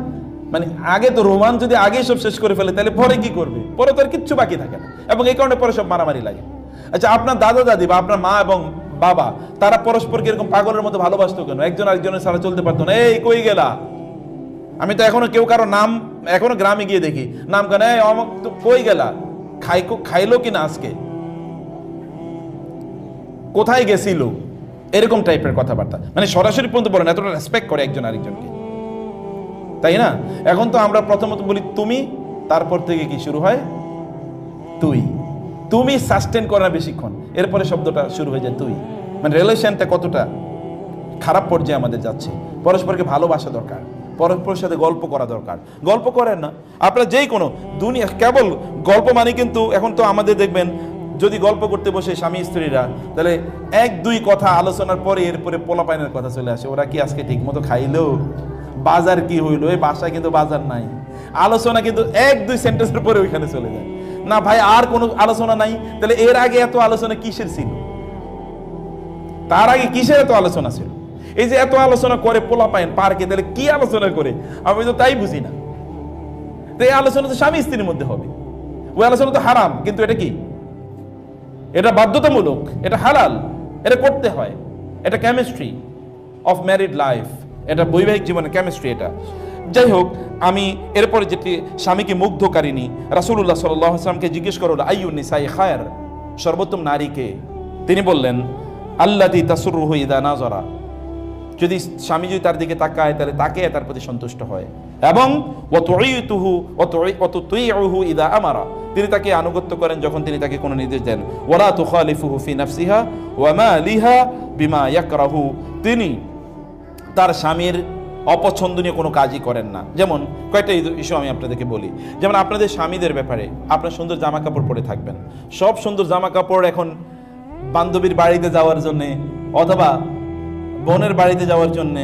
মানে আগে তো রোমান যদি আগে সব শেষ করে ফেলে তাহলে পরে কি করবে? পরে তো আর কিচ্ছু বাকি থাকে না, এবং এই কারণে পরে সব মারামারি লাগে। আচ্ছা, আপনার দাদা দাদি বা আপনার মা এবং বাবা তারা পরস্পরকে এরকম পাগলের মতো ভালোবাসতো কেন? একজন আরেকজনের ছাড়া চলতে পারতো না। এই কই গেলা, আমি তো এখনো কেউ কারো নাম এখনো গ্রামে গিয়ে দেখি নাম কেন অমুক তো কই গেলা, খাইলো কিনা আজকে, কোথায় গেছিল, এরকম টাইপের কথাবার্তা, মানে সরাসরি পর্যন্ত বলেন, এতটা রেসপেক্ট করে একজন আরেকজনকে, তাই না? এখন তো আমরা প্রথমত বলি তুমি, তারপর থেকে কি শুরু হয় তুই। তুমি সাস্টেন করে না বেশিক্ষণ, এরপরে শব্দটা শুরু হয়ে যায় তুই। মানে রিলেশনটা কতটা খারাপ পর্যায়ে আমাদের যাচ্ছে। পরস্পরকে ভালোবাসা দরকার, পরস্পরের সাথে গল্প করা দরকার। গল্প করেন না আপনারা, যেই কোনো দুনিয়া কেবল গল্প মানে কিন্তু এখন তো আমাদের দেখবেন যদি গল্প করতে বসে স্বামী স্ত্রীরা, তাহলে এক দুই কথা আলোচনার পরে এরপরে পোলাপাইনের কথা চলে আসে। ওরা কি আজকে ঠিক মতো খাইলো, বাজার কি হইলো, এই বাসায় কিন্তু বাজার নাই, আলোচনা কিন্তু এক দুই সেন্টেন্সের পরে ওইখানে চলে যায়। না ভাই আর কোনো আলোচনা নাই, তাহলে এর আগে এত আলোচনা কিসের ছিল, তার আগে কিসের এত আলোচনা ছিল? এই যে এত আলোচনা করে পোলাপাইন পার্কে, তাহলে কি আলোচনা করে আমি তো তাই বুঝি না। তো এই আলোচনা তো স্বামী স্ত্রীর মধ্যে হবে, ওই আলোচনা তো হারাম, কিন্তু এটা কি, এটা বাধ্যতামূলক, এটা হালাল, এটা করতে হয়, এটা কেমিস্ট্রি অফ ম্যারিড লাইফ, এটা বৈবাহিক জীবনের কেমিস্ট্রি এটা। যাই হোক, আমি এরপরে যেটি স্বামীকে মুগ্ধকারিনী, রাসূলুল্লাহ সাল্লাল্লাহু আলাইহি ওয়াসাল্লামকে জিজ্ঞেস করল আইয়ুন নিসাই খায়র, সর্বোত্তম নারীকে? তিনি বললেন আল্লাতী তাসুরুহু ইযা নাযারা, যদি স্বামী যদি তার দিকে তাকায় তাহলে তাকে তার প্রতি সন্তুষ্ট হয়, এবং ওয়াতুইতুহু ওয়াতুতিউহু ইযা আমারা, তিনি তাকে আনুগত্য করেন যখন তিনি তাকে কোনো নির্দেশ দেন। ওয়ালা তুখালিফুহু ফি নাফসিহা ওয়া মালিহা বিমা ইয়াকরাহু, তিনি তার স্বামীর অপছন্দনীয় কোনো কাজই করেন না। যেমন কয়েকটা ইস্যু আমি আপনাদেরকে বলি, যেমন আপনাদের স্বামীদের ব্যাপারে আপনার সুন্দর জামা কাপড় পরে থাকবেন, সব সুন্দর জামা কাপড় এখন বান্ধবীর বাড়িতে যাওয়ার জন্যে, অথবা বোনের বাড়িতে যাওয়ার জন্যে,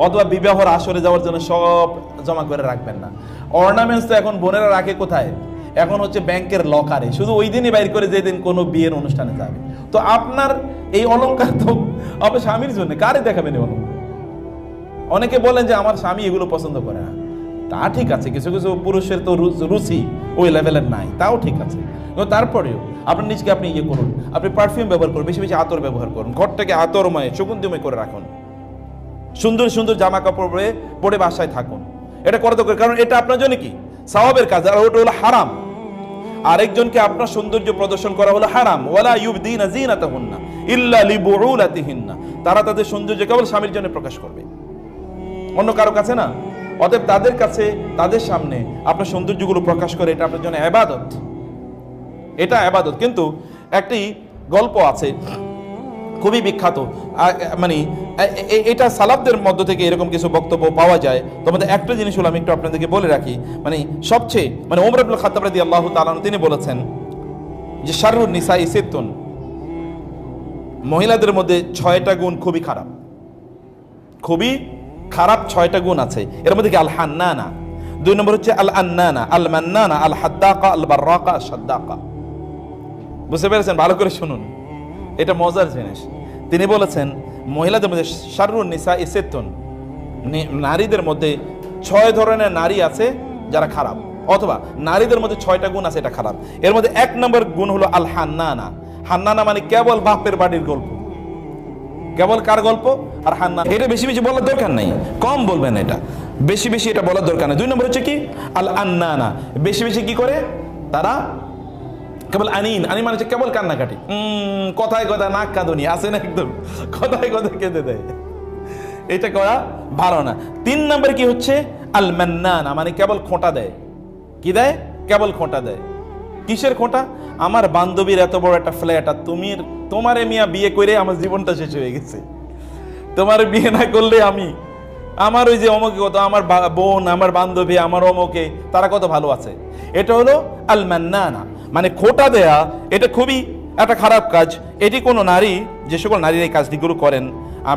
অথবা বিবাহর আসরে যাওয়ার জন্য সব জমা করে রাখবেন না। অর্নামেন্টস তো এখন বোনেরা রাখে কোথায়, এখন হচ্ছে ব্যাংকের লকারে, শুধু ওই দিনই বাইর করে যেদিন কোনো বিয়ের অনুষ্ঠানে যাবে। তো আপনার এই অলংকার তো আপনার স্বামীর জন্য, কারে দেখাবেন এই অলংকার? অনেকে বলেন যে আমার স্বামী এগুলো পছন্দ করে না, তা ঠিক আছে, কিছু কিছু পুরুষের তো রুচি ওই লেভেলের নাই, তাও ঠিক আছে, কিন্তু তারপরেও আপনার নিজকে আপনি ইয়ে করুন, আপনি পারফিউম ব্যবহার করুন, বেশি বেশি আতর ব্যবহার করুন, ঘরটাকে আতরময় সুগন্ধিময় করে রাখুন, সুন্দর সুন্দর জামা কাপড় পরে বাসায় থাকুন। এটা করা দরকার, কারণ এটা আপনার জন্য কি সওয়াবের কাজ, আর ওটা হলো হারাম। আরেকজনকে আপনার সৌন্দর্য প্রদর্শন করা হলো হারাম। ওয়ালা ইউবদিনা যিনাতাহুন্না ইল্লা লিবুউলাতিহিন্না, তারা তাদের সৌন্দর্য কেবল স্বামীর জন্য প্রকাশ করবে, অন্য কারো কাছে না। অতএব তাদের কাছে, তাদের সামনে আপনার সৌন্দর্যগুলো প্রকাশ করে, এটা আপনার জন্য ইবাদত, এটা ইবাদত। কিন্তু একটি গল্প আছে খুবই বিখ্যাত, মানে এটা সালাফদের মধ্য থেকে এরকম কিছু বক্তব্য পাওয়া যায়। তোমাদের একটা জিনিস হলো আমি একটু আপনাদেরকে বলে রাখি, মানে সবচেয়ে মানে ওমর ইবনে খাত্তাব রাদিয়াল্লাহু তাআলা তিনি বলেছেন যে শাররুন নিসাই সিত্তুন, মহিলাদের মধ্যে 6টা গুণ খুবই খারাপ, খুবই খারাপ 6টা গুণ আছে। এর মধ্যে কি আল হান্নানা, 2 নম্বর হচ্ছে আল আন্নানা, আল মান্নানা, আল হাদ্দাকা, আল বাররাকা, সাদ্দাকা। বুঝতে পেরেছেন? ভালো করে শুনুন, এটা মজার জিনিস। তিনি বলেছেন মহিলাদের মধ্যে শাররুন নিসাই সিত্তুন, নারীদের মধ্যে 6 ধরনের নারী আছে যারা খারাপ, অথবা নারীদের মধ্যে 6টা গুণ আছে এটা খারাপ। এর মধ্যে 1 নম্বর গুণ হলো আল হান্নানা। হান্নানা মানে কেবল বাপের বাড়ির গল্প, কেবল কার গল্প? আর হান্নানা। এটা বেশি বেশি বলার দরকার নেই, কম বলবেন, এটা বেশি বেশি এটা বলার দরকার নেই। 2 নম্বর হচ্ছে কি আল আন্নানা, বেশি বেশি কি করে তারা কেবল আনিন, আনি মানে হচ্ছে কেবল কান্নাকাটি, কথায় কথায় নাক কাঁদুনি আছে না, একদম কথায় কথায় কেঁদে দেয়, এটা করা ভালো না। 3 নম্বর কি হচ্ছে আল মান্নানা, মানে কেবল খোঁটা দেয়। কি দেয়? কেবল খোঁটা দেয়। কিসের খোঁটা? আমার বান্ধবীর এত বড় একটা ফ্ল্যাট, আর তোমারে মিয়া বিয়ে করে আমার জীবনটা শেষ হয়ে গেছে, তোমার বিয়ে না করলে আমার ওই যে অমুকে কত, আমার বোন, আমার বান্ধবী, আমার অমুকে তারা কত ভালো আছে। এটা হলো আল মান্নানা, মানে খোঁটা দেয়া। এটা খুবই একটা খারাপ কাজ। এটি কোনো নারী, যে সকল নারীর এই কাজটিগুলো করেন,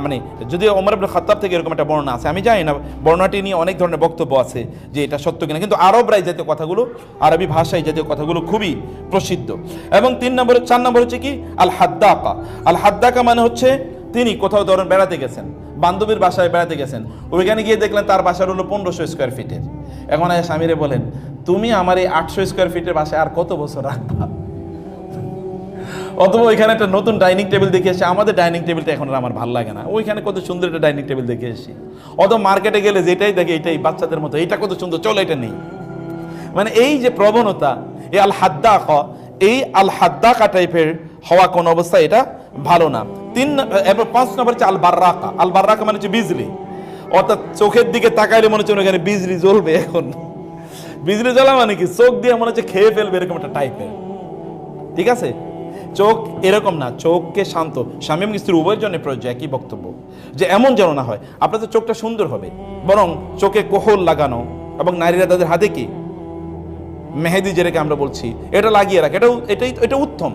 মানে যদি ওমর ইবনে খাত্তাব থেকে এরকম একটা বর্ণনা আছে, আমি জানি না বর্ণনাটি নিয়ে অনেক ধরনের বক্তব্য আছে যে এটা সত্য কিনা, কিন্তু আরবরা এই জাতীয় কথাগুলো, আরবি ভাষায় জাতীয় কথাগুলো খুবই প্রসিদ্ধ। এবং 4 নম্বর হচ্ছে কি আল হাদ্দাকা। আল হাদ্দাকা মানে হচ্ছে তিনি কোথাও ধরেন বেড়াতে গেছেন, বান্ধবীর বাসায় বেড়াতে গেছেন, ওইখানে গিয়ে দেখলেন তার বাসার হলো 1500 স্কোয়ার ফিটের। এখন স্বামীরে বলেন তুমি আমার এই 800 স্কোয়ার ফিটের বাসায় আর কত বছর রাখবা? অথবা ওইখানে একটা নতুন ডাইনিং টেবিল দেখে এসে আমাদের ডাইনিং টেবিলটা এখন আর আমার ভালো লাগে না, ওইখানে কত সুন্দর একটা ডাইনিং টেবিল দেখে এসেছি। অথবা মার্কেটে গেলে যেটাই দেখে এটাই বাচ্চাদের মতো, এইটা কত সুন্দর, চলো এটা নেই। মানে এই যে প্রবণতা, এই আল হাদ্দাকা, এই আল হাদ্দাকা টাইপের হওয়া কোন অবস্থায় এটা ভালো না। 5 নম্বর হচ্ছে আল বার্রাকা। আল বার্রাকা মানে হচ্ছে বিজলি, অর্থাৎ চোখের দিকে তাকাইলে মনে হচ্ছে ওখানে বিজলি জ্বলবে। এখন বিজলি জ্বলা মানে কি, চোখ দিয়ে মনে হচ্ছে খেয়ে ফেলবে এরকম একটা টাইপের, ঠিক আছে? চোখ এরকম না, চোখকে শান্ত। স্বামী এবং স্ত্রী উভয়ের জন্য প্রয়োজন একই বক্তব্য, যে এমন যেন না হয় আপনাদের চোখটা সুন্দর হবে, বরং চোখে কোহল লাগানো, এবং নারীরা তাদের হাতে কি মেহেদি, যেটাকে আমরা বলছি, এটা লাগিয়ে রাখে, এটা উত্তম।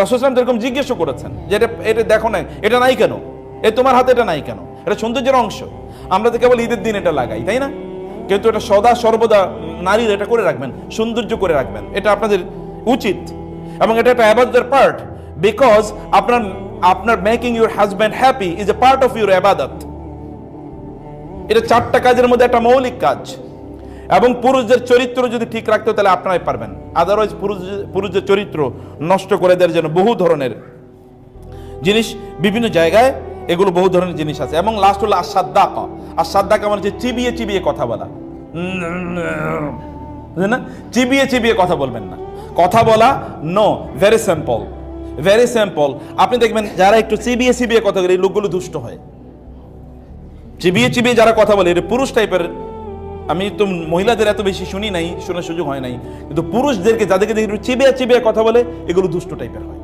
রাসূল সাল্লাল্লাহু আলাইহি ওয়াসাল্লাম এরকম জিজ্ঞাসা করেছেন যে এটা দেখো না, এটা নাই কেন, তোমার হাতে এটা নাই কেন? এটা সৌন্দর্যের অংশ। আমরা তো কেবল ঈদের দিন এটা লাগাই, তাই না? কিন্তু এটা সদা সর্বদা নারীরা এটা করে রাখবেন, সৌন্দর্য করে রাখবেন, এটা আপনাদের উচিত। এবং এটা একটা ইবাদতের পার্ট, বিকজ আপনার making your husband happy is a part of your ইবাদত। এটা 4টা কাজের মধ্যে একটা মৌলিক কাজ। এবং পুরুষদের চরিত্র যদি ঠিক রাখতে হয় তাহলে আপনারাই পারবেন, আদারওয়াইজ পুরুষদের চরিত্র নষ্ট করে দেওয়ার জন্য বহু ধরনের জিনিস বিভিন্ন জায়গায়, এগুলো বহু ধরনের জিনিস আছে। এবং লাস্ট হলো আসাদ্দাকা। আসাদ্দাকা মানে হচ্ছে চিবিয়ে চিবিয়ে কথা বলা, বুঝলেন না? চিবিয়ে চিবিয়ে কথা বলবেন না, কথা বলা no, very simple, very simple. আপনি দেখবেন যারা একটু চিবিয়ে চিবিয়ে কথা বলে এই লোকগুলো দুষ্ট হয়। চিবিয়ে চিবিয়ে যারা কথা বলে এটা পুরুষ টাইপের। আমি তো মহিলাদের এত বেশি শুনি নাই, শোনার সুযোগ হয় নাই, কিন্তু পুরুষদেরকে যাদেরকে দেখি চিবিয়ে চিবিয়ে কথা বলে এগুলো দুষ্ট টাইপের হয়।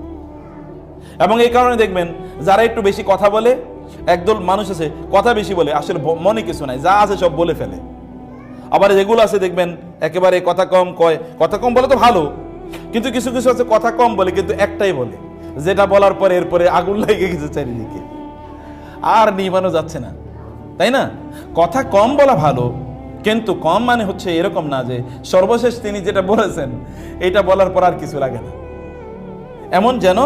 এবং এই কারণে দেখবেন যারা একটু বেশি কথা বলে, একদল মানুষ আছে কথা বেশি বলে, আসলে মনে কিছু নাই, যা আছে সব বলে ফেলে। আবার যেগুলো আছে দেখবেন একেবারে কথা কম কয়, কথা কম বলে তো ভালো, কিন্তু কিছু কিছু আছে কথা কম বলে কিন্তু একটাই বলে, যেটা বলার পরে এরপরে আগুন লাগে কিছু চারিদিকে, আর নিভানো যাচ্ছে না, তাই না? কথা কম বলা ভালো, কিন্তু কম মানে হচ্ছে এরকম না যে সর্বশেষ তিনি যেটা বলেছেন এটা বলার পর আর কিছু লাগে না, এমন যেন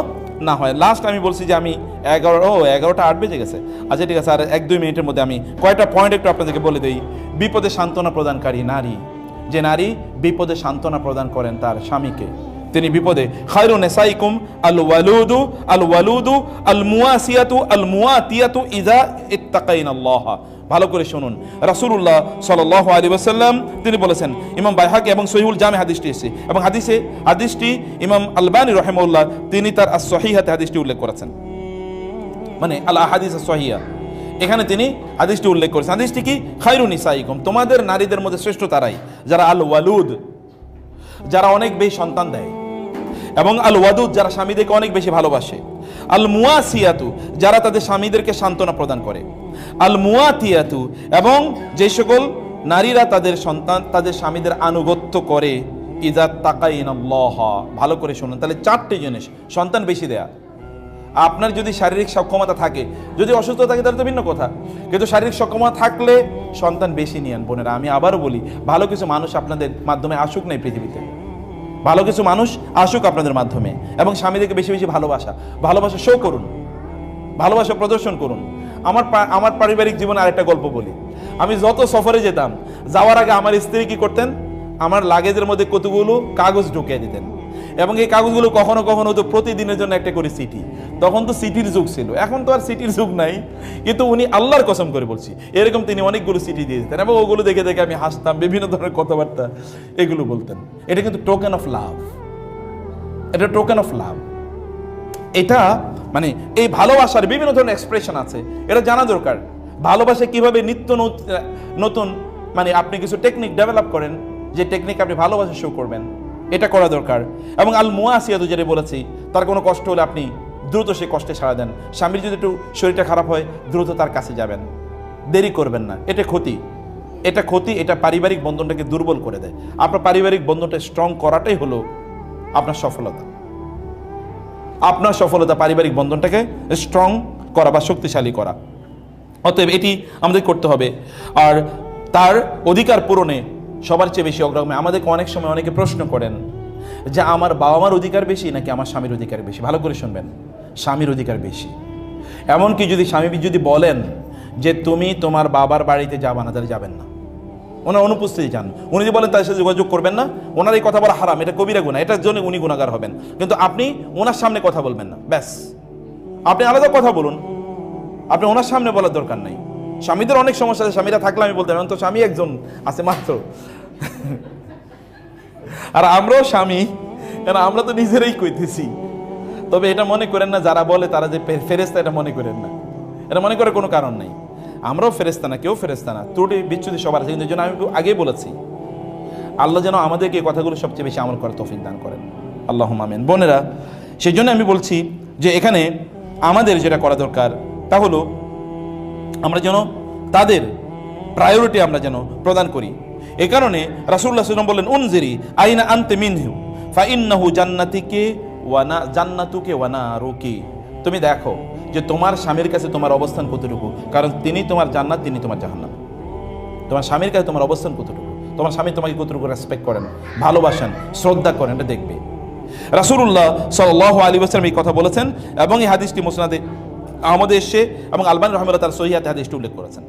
না হয়। লাস্ট আমি বলছি যে আমি 11টা 8 বেজে গেছে। আচ্ছা ঠিক আছে, আর 1-2 মিনিটের মধ্যে আমি কয়েকটা পয়েন্ট একটু আপনাদেরকে বলে দিই। বিপদে সান্ত্বনা প্রদানকারী নারী, যে নারী বিপদে সান্ত্বনা প্রদান করেন তার স্বামীকে, তিনি বিপদে খায়রু নিসাইকুম আল ওয়ালুদু আল মুয়াসিয়াতু আল মুয়াতিয়াতু ইযা ইত্তাকাইনাল্লাহ। ভালো করে শুনুন, রাসূলুল্লাহ সাল্লাল্লাহু আলাইহি ওয়াসাল্লাম তিনি বলেছেন, ইমাম বাইহাকি এবং সহিহুল জামি হাদিসটি এসেছে, এবং হাদিসটি ইমাম আলবানী রাহিমাহুল্লাহ তিনি তার আস-সহিহাতে হাদিসটি উল্লেখ করেছেন, মানে আল আহাদিস আস-সহিহা, এখানে তিনি হাদিসটি উল্লেখ করেছেন। হাদিসটি কি? খায়রু নিসাইকুম, তোমাদের নারীদের মধ্যে শ্রেষ্ঠ তারাই যারা আল ওয়ালুদ, যারা অনেক বেশি সন্তান দেয়, এবং আল ওয়াদুদ, যারা স্বামীদেরকে অনেক বেশি ভালোবাসে, আল মুয়াসিয়াতু, যারা তাদের স্বামীদেরকে সান্ত্বনা প্রদান করে, আল মুয়াতিয়াতু, এবং যে সকল নারীরা তাদের স্বামীদের আনুগত্য করে, ইযা তাকাইনাল্লাহ। ভালো করে শুনুন, তাহলে 4টি জিনিস। সন্তান বেশি দেয়া, আপনার যদি শারীরিক সক্ষমতা থাকে, যদি অসুস্থ থাকে তাহলে তো ভিন্ন কথা, কিন্তু শারীরিক সক্ষমতা থাকলে সন্তান বেশি নিয়েন। বোনেরা, আমি আবারও বলি, ভালো কিছু মানুষ আপনাদের মাধ্যমে আসুক নাই পৃথিবীতে, ভালো কিছু মানুষ আসুক আপনাদের মাধ্যমে, এবং স্বামীদেরকে বেশি বেশি ভালোবাসা শো করুন, ভালোবাসা প্রদর্শন করুন। আমার পারিবারিক জীবনে আরেকটা গল্প বলি। আমি যত সফরে যেতাম, যাওয়ার আগে আমার স্ত্রী কি করতেন, আমার লাগেজের মধ্যে কতগুলো কাগজ ঢুকিয়ে দিতেন, এবং এই কাগজগুলো কখনো কখনো তো প্রতিদিনের জন্য একটা করে চিঠি। তখন তো চিঠির যুগ ছিল, এখন তো আর চিঠির যুগ নাই, কিন্তু উনি আল্লাহর কসম করে বলছি এরকম তিনি অনেকগুলো চিঠি দিয়ে দিতেন, এবং ওগুলো দেখে দেখে আমি হাসতাম, বিভিন্ন ধরনের কথাবার্তা এগুলো বলতেন। এটা কিন্তু টোকেন অফ লাভ, এটা টোকেন অফ লাভ। এটা মানে এই ভালোবাসার বিভিন্ন ধরনের এক্সপ্রেশন আছে, এটা জানা দরকার। ভালোবাসা কিভাবে নিত্য নতুন, মানে আপনি কিছু টেকনিক ডেভেলপ করেন, যে টেকনিক আপনি ভালোবাসা শো করবেন, এটা করা দরকার। এবং আল মুয়াসিয়াতু, যেটা বলেছি, তার কোনো কষ্ট হলে আপনি দ্রুত সেই কষ্টে সাড়া দেন। স্বামীর যদি একটু শরীরটা খারাপ হয়, দ্রুত তার কাছে যাবেন, দেরি করবেন না। এটা ক্ষতি, এটা পারিবারিক বন্ধনটাকে দুর্বল করে দেয়। আপনার পারিবারিক বন্ধনটা স্ট্রং করাটাই হলো আপনার সফলতা, পারিবারিক বন্ধনটাকে স্ট্রং করা বা শক্তিশালী করা। অতএব এটি আমাদের করতে হবে। আর তার অধিকার পূরণে সবার চেয়ে বেশি অগ্রগামী। আমাদেরকে অনেক সময় অনেকে প্রশ্ন করেন যে আমার বাবা মার অধিকার বেশি নাকি আমার স্বামীর অধিকার বেশি। ভালো করে শুনবেন, স্বামীর অধিকার বেশি। এমনকি যদি স্বামী যদি বলেন যে তুমি তোমার বাবার বাড়িতে যাবা না, তাহলে যাবেন না। ওনার অনুপস্থিতি চান। উনি যদি বলেন তাদের সাথে যোগাযোগ করবেন না, ওনার এই কথা বলা হারাম, এটা কবিরা গুনাহ, এটার জন্য উনি গুনাহগার হবেন। কিন্তু আপনি ওনার সামনে কথা বলবেন না, ব্যাস। আপনি আলাদা কথা বলুন, আপনি ওনার সামনে বলার দরকার নাই। স্বামীদের অনেক সমস্যা আছে, স্বামীরা থাকলে আমি বলতে পারি, তো স্বামী একজন আছে মাত্র। আর আমরাও স্বামী, কেন আমরা তো নিজেরাই কইতেছি। তবে এটা মনে করেন না যারা বলে তারা যে ফেরেশতা, এটা মনে করেন না, এটা মনে করার কোনো কারণ নেই। আমরাও ফেরেশতা না, কেউ ফেরেশতা না, ত্রুটি বিচ্যুতি সবার আছে। কিন্তু এই জন্য আমি আগেই বলেছি, আল্লাহ যেন আমাদেরকে এই কথাগুলো সবচেয়ে বেশি আমল করার তৌফিক দান করেন, আল্লাহুম্মা আমিন। বোনেরা, সেই জন্য আমি বলছি যে এখানে আমাদের যেটা করা দরকার তা হলো আমরা যেন তাদের প্রায়োরিটি আমরা যেন প্রদান করি। এ কারণে রাসূলুল্লাহ সাল্লাল্লাহু আলাইহি ওয়াসাল্লাম বললেন, উনজিরি আইনা আনতে মিনহু ফাইন্নাহু জান্নাতিকে ওয়া না জান্নাতুকে ওয়া নারুকি। তুমি দেখো যে তোমার স্বামীর কাছে তোমার অবস্থান কতটুকু, কারণ তিনি তোমার জান্নাত, তিনি তোমার জাহান্নাম। তোমার স্বামীর কাছে তোমার অবস্থান কতটুকু, তোমার স্বামী তোমাকে কতটুকু রেসপেক্ট করেন, ভালোবাসেন, শ্রদ্ধা করেন, এটা দেখবে। রাসূলুল্লাহ সাল্লাল্লাহু আলাইহি ওয়াসাল্লাম এই কথা বলেছেন এবং এই হাদিসটি মুসনাদে আহমদে এসে এবং আলবানী রাহিমাহুল্লাহ তার সহিহাতে হাদিসটি উল্লেখ করেছেন।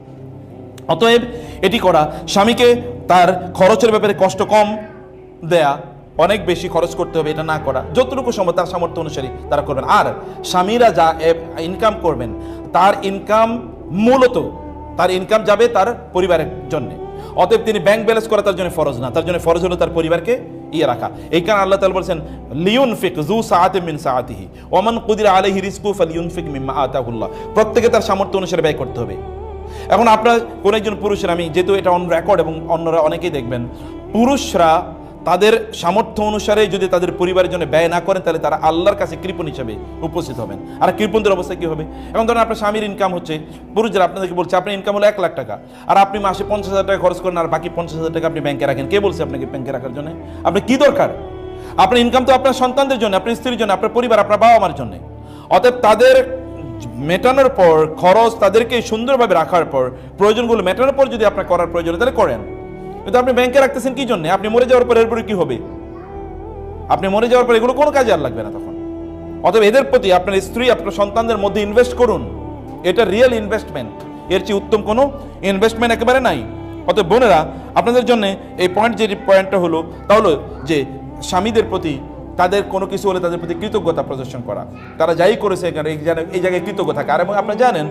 অতএব এটি করা, স্বামীকে তার খরচের ব্যাপারে কষ্ট কম দেয়া, অনেক বেশি খরচ করতে হবে এটা না করা, যতটুকু সম্ভব তার সামর্থ্য অনুসারে তারা করবেন। আর স্বামীরা যা ইনকাম করবেন তার ইনকাম মূলত তার ইনকাম যাবে তার পরিবারের জন্য। অতএব তিনি ব্যাংক ব্যালেন্স করা তার জন্য ফরজ না, তার জন্য ফরজ হলো তার পরিবারকে ইয়ে রাখা। এই কারণে আল্লাহ তাআলা বলেছেন, লিয়ুনফিক যু সাআতিন মিন সাআতিহি ওয়া মান কুদিরা আলাইহি রিজকু ফালিয়ুনফিক মিম্মা আতাহুল্লাহ। প্রত্যেকে তার সামর্থ্য অনুসারে ব্যয় করতে হবে। এখন আপনার কোন একজন পুরুষের, আমি যেহেতু এটা অন রেকর্ড এবং অন্যরা অনেকেই দেখবেন, পুরুষরা তাদের সামর্থ্য অনুসারে যদি তাদের পরিবারের জন্য ব্যয় না করেন তাহলে তারা আল্লাহর কাছে কৃপণ হিসেবে উপস্থিত হবেন। আর কৃপণদের অবস্থা কি হবে? এখন ধরেন আপনার স্বামীর ইনকাম হচ্ছে, পুরুষরা আপনাদেরকে বলছে আপনার ইনকাম হলো 1 লাখ টাকা, আর আপনি মাসে 50,000 টাকা খরচ করেন, আর বাকি 50,000 টাকা আপনি ব্যাংকে রাখেন। কে বলছে আপনাকে ব্যাংকে রাখার জন্য? আপনার কি দরকার? আপনার ইনকাম তো আপনার সন্তানদের জন্য, আপনার স্ত্রীর জন্য, আপনার পরিবার, আপনার বাবা মার জন্য। অতএব তাদের মেটানোর পর, খরচ তাদেরকে সুন্দরভাবে রাখার পর, প্রয়োজনগুলো মেটানোর পর যদি আপনার করার প্রয়োজন তাহলে করেন। কিন্তু আপনি ব্যাংকে রাখতেছেন কি জন্য? আপনি মরে যাওয়ার পর এরপরে কি হবে? আপনি মরে যাওয়ার পর এগুলো কোনো কাজে আর লাগবে না তখন। অতএব এদের প্রতি আপনার স্ত্রী, আপনার সন্তানদের মধ্যে ইনভেস্ট করুন, এটা রিয়েল ইনভেস্টমেন্ট, এর চেয়ে উত্তম কোনো ইনভেস্টমেন্ট একেবারে নাই। অতএব বোনেরা, আপনাদের জন্য এই পয়েন্টটা হলো তা হলো যে স্বামীদের প্রতি তাদের কোনো কিছু হলে তাদের প্রতি কৃতজ্ঞতা প্রদর্শন করা। তারা যাই করেছে এই জায়গায় কৃতজ্ঞ থাকে। আর এবং আপনি জানেন,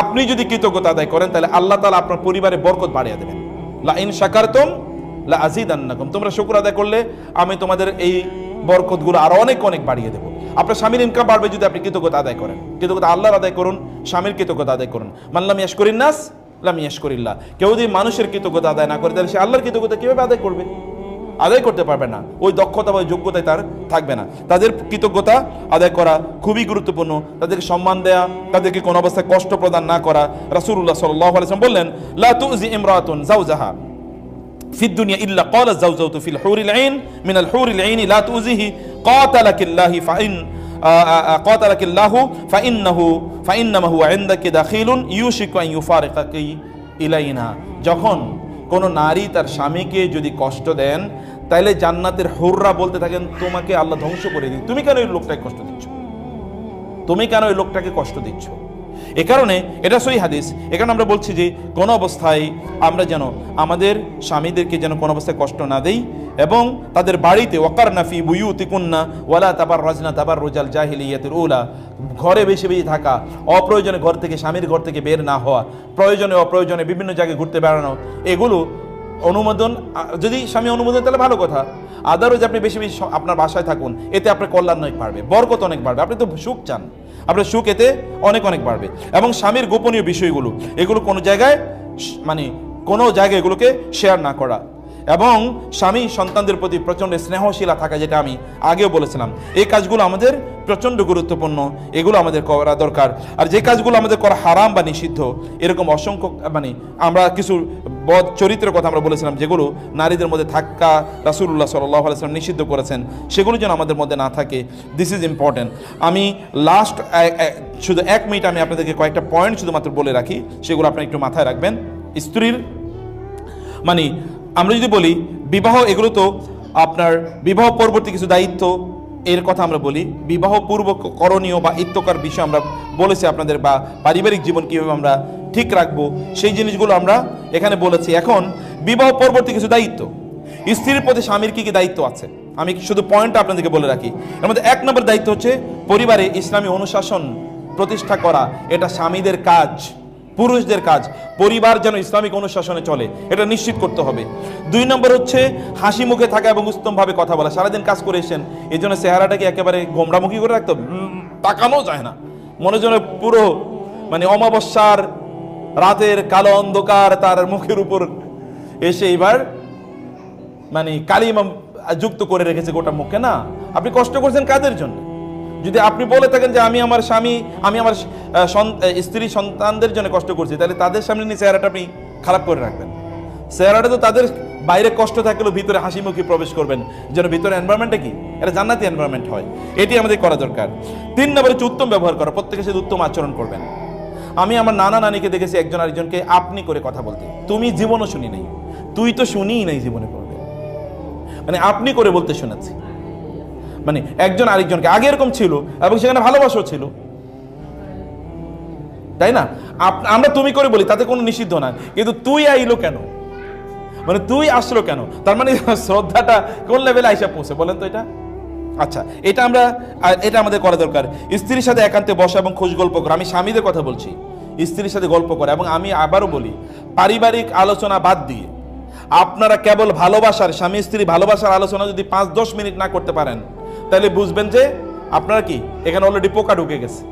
আপনি যদি কৃতজ্ঞতা আদায় করেন তাহলে আল্লাহ তাআলা আপনার পরিবারে বরকত বাড়িয়ে দেবেন। লা ইন শাকারতুম লা আযীদান্নাকুম। তোমরা শুকর আদায় করলে আমি তোমাদের এই বরকতগুলো আরো অনেক অনেক বাড়িয়ে দেব। আপনার স্বামীর ইনকাম বাড়বে যদি আপনি কৃতজ্ঞতা আদায় করেন। কৃতজ্ঞতা আল্লাহর আদায় করুন, স্বামীর কৃতজ্ঞতা আদায় করুন। মান লাম ইয়াশকুরিন নাস লাম ইয়াশকুরিল্লাহ। কেউ যদি মানুষের কৃতজ্ঞতা আদায় না করে তাহলে সে আল্লাহর কৃতজ্ঞতা কিভাবে আদায় করবে? আদায় করতে পারবে না, ওই দক্ষতা বা যোগ্যতায় তার থাকবে না। তাদের কৃতজ্ঞতা আদায় করা খুবই গুরুত্বপূর্ণ। তাদেরকে সম্মান দেয়া, তাদেরকে কোনো অবস্থায় কষ্ট প্রদান না করা। রাসূলুল্লাহ সাল্লাল্লাহু আলাইহি ওয়াসাল্লাম বললেন, লা তুজি ইমরাতুন যাওজাহা ফি দুনিয়া ইল্লা ক্বালাত যাওজাতু ফিল হুরিল আইন মিনাল হুরিল আইন লা তুজিহি ক্বাতালাকিল্লাহি ফাইন ক্বাতালাকিল্লাহু ফাইন্নামা হুয়া ইনদাকি দাখিলুন ইউশিকু আন ইউফারিকাকি ইলাইনা। যখন কোনো নারী তার স্বামীকে যদি কষ্ট দেন তাহলে জান্নাতের হুররা বলতে থাকেন, তোমাকে আল্লাহ ধ্বংস করে দিন, তুমি কেন ওই লোকটাকে কষ্ট দিচ্ছ, তুমি কেন ওই লোকটাকে কষ্ট দিচ্ছ। এ কারণে এটা সহিহ হাদিস। এখানে আমরা বলছি যে কোনো অবস্থায় আমরা যেন আমাদের স্বামীদেরকে যেন কোনো অবস্থায় কষ্ট না দেই এবং তাদের বাড়িতে ওয়াকারনা ফি বুয়ুতিকুন্না ওয়ালা তাবাররাজনা তাবাররুজাল জাহিলিয়াতিল উলা, ঘরে বেশি বেশি থাকা, অপ্রয়োজনে ঘর থেকে, স্বামীর ঘর থেকে বের না হওয়া, প্রয়োজনে অপ্রয়োজনে বিভিন্ন জায়গায় ঘুরতে বেড়ানো, এগুলো অনুমোদন, যদি স্বামী অনুমোদন তাহলে ভালো কথা। আদারওয়াইজ আপনি বেশি বেশি আপনার বাসায় থাকুন, এতে আপনার কল্যাণ অনেক বাড়বে, বরকত অনেক বাড়বে। আপনি তো সুখ চান, আপনার সুখ এতে অনেক অনেক বাড়বে। এবং স্বামীর গোপনীয় বিষয়গুলো, এগুলো কোনো জায়গায় কোনো জায়গায় এগুলোকে শেয়ার না করা, এবং স্বামী সন্তানদের প্রতি প্রচণ্ড স্নেহশীলা থাকা, যেটা আমি আগেও বলেছিলাম। এই কাজগুলো আমাদের প্রচণ্ড গুরুত্বপূর্ণ, এগুলো আমাদের করা দরকার। আর যে কাজগুলো আমাদের করা হারাম বা নিষিদ্ধ, এরকম অসংখ্য আমরা কিছু বদ চরিত্রের কথা আমরা বলেছিলাম যেগুলো নারীদের মধ্যে থাকা রাসূলুল্লাহ সাল্লাল্লাহু আলাইহি ওয়াসাল্লাম নিষিদ্ধ করেছেন, সেগুলো যেন আমাদের মধ্যে না থাকে। This is important. আমি লাস্ট শুধু 1 মিনিট আমি আপনাদেরকে কয়েকটা পয়েন্ট শুধুমাত্র বলে রাখি, সেগুলো আপনারা একটু মাথায় রাখবেন। স্ত্রীর আমরা যদি বলি বিবাহ, এগুলো তো আপনার বিবাহ পরবর্তী কিছু দায়িত্ব এর কথা আমরা বলি, বিবাহ পূর্ব করণীয় বা ইত্যকার বিষয় আমরা বলেছি আপনাদের, বা পারিবারিক জীবন কীভাবে আমরা ঠিক রাখবো সেই জিনিসগুলো আমরা এখানে বলেছি। এখন বিবাহ পরবর্তী কিছু দায়িত্ব, স্ত্রীর প্রতি স্বামীর কি কি দায়িত্ব আছে, আমি শুধু পয়েন্টটা আপনাদেরকে বলে রাখি। এর মধ্যে 1 নম্বর দায়িত্ব হচ্ছে পরিবারে ইসলামী অনুশাসন প্রতিষ্ঠা করা। এটা স্বামীদের কাজ, পুরুষদের কাজ। পরিবার যেন ইসলামিক অনুশাসনে চলে, এটা নিশ্চিত করতে হবে। 2 নম্বর হচ্ছে হাসি মুখে থাকা এবং উত্তমভাবে কথা বলা। সারাদিন কাজ করে এসেছেন, এই জন্য চেহারাটাকে একেবারে গোমরামুখী করে রাখতে হবে, তাকানো যায় না, মনে যেন পুরো মানে অমাবস্যার রাতের কালো অন্ধকার তার মুখের উপর এসে এবার মানে কালিমা যুক্ত করে রেখেছে গোটা মুখে। না, আপনি কষ্ট করছেন কাদের জন্য? যদি আপনি বলে থাকেন যে আমি আমার স্বামী, আমি আমার স্ত্রী সন্তানদের জন্য কষ্ট করছি, তাহলে তাদের সামনে নিয়ে চেহারাটা আপনি খারাপ করে রাখবেন। চেহারাটা তো তাদের বাইরে কষ্ট থাকলেও ভিতরে হাসি মুখে প্রবেশ করবেন, যেন ভিতরে এনভায়রনমেন্টটা কি এটা জান্নাতি এনভায়রনমেন্ট হয়। এটি আমাদের করা দরকার। 3 নম্বরে হচ্ছে উত্তম ব্যবহার করা, প্রত্যেকের সাথে উত্তম আচরণ করবেন। আমি আমার নানা নানিকে দেখেছি একজন আরেকজনকে আপনি করে কথা বলতে, তুমি জীবনও শুনি নাই, তুই তো শুনিই নাই জীবনে করবে, মানে আপনি করে বলতে শোনাচ্ছি। মানে একজন আরেকজনকে, আগে এরকম ছিল এবং সেখানে ভালোবাসাও ছিল, তাই না? আমরা তুমি করে বলি, তাতে কোনো নিষিদ্ধ না, কিন্তু তুই আইলো কেন, মানে তুই আসলো কেন, তার মানে শ্রদ্ধাটা কোন লেভেলে আইসা পৌঁছে বলেন তো এটা? আচ্ছা, এটা আমাদের করা দরকার। স্ত্রীর সাথে একান্তে বসা এবং খোঁজ গল্প করা। আমি স্বামীদের কথা বলছি, স্ত্রীর সাথে গল্প করা। এবং আমি আবারও বলি, পারিবারিক আলোচনা বাদ দিয়ে আপনারা কেবল ভালোবাসার, স্বামী স্ত্রী ভালোবাসার আলোচনা যদি 5-10 মিনিট না করতে পারেন, তাহলে বুঝবেন যে আপনারা কি এখানে অলরেডি পোকা ঢুকে গেছে।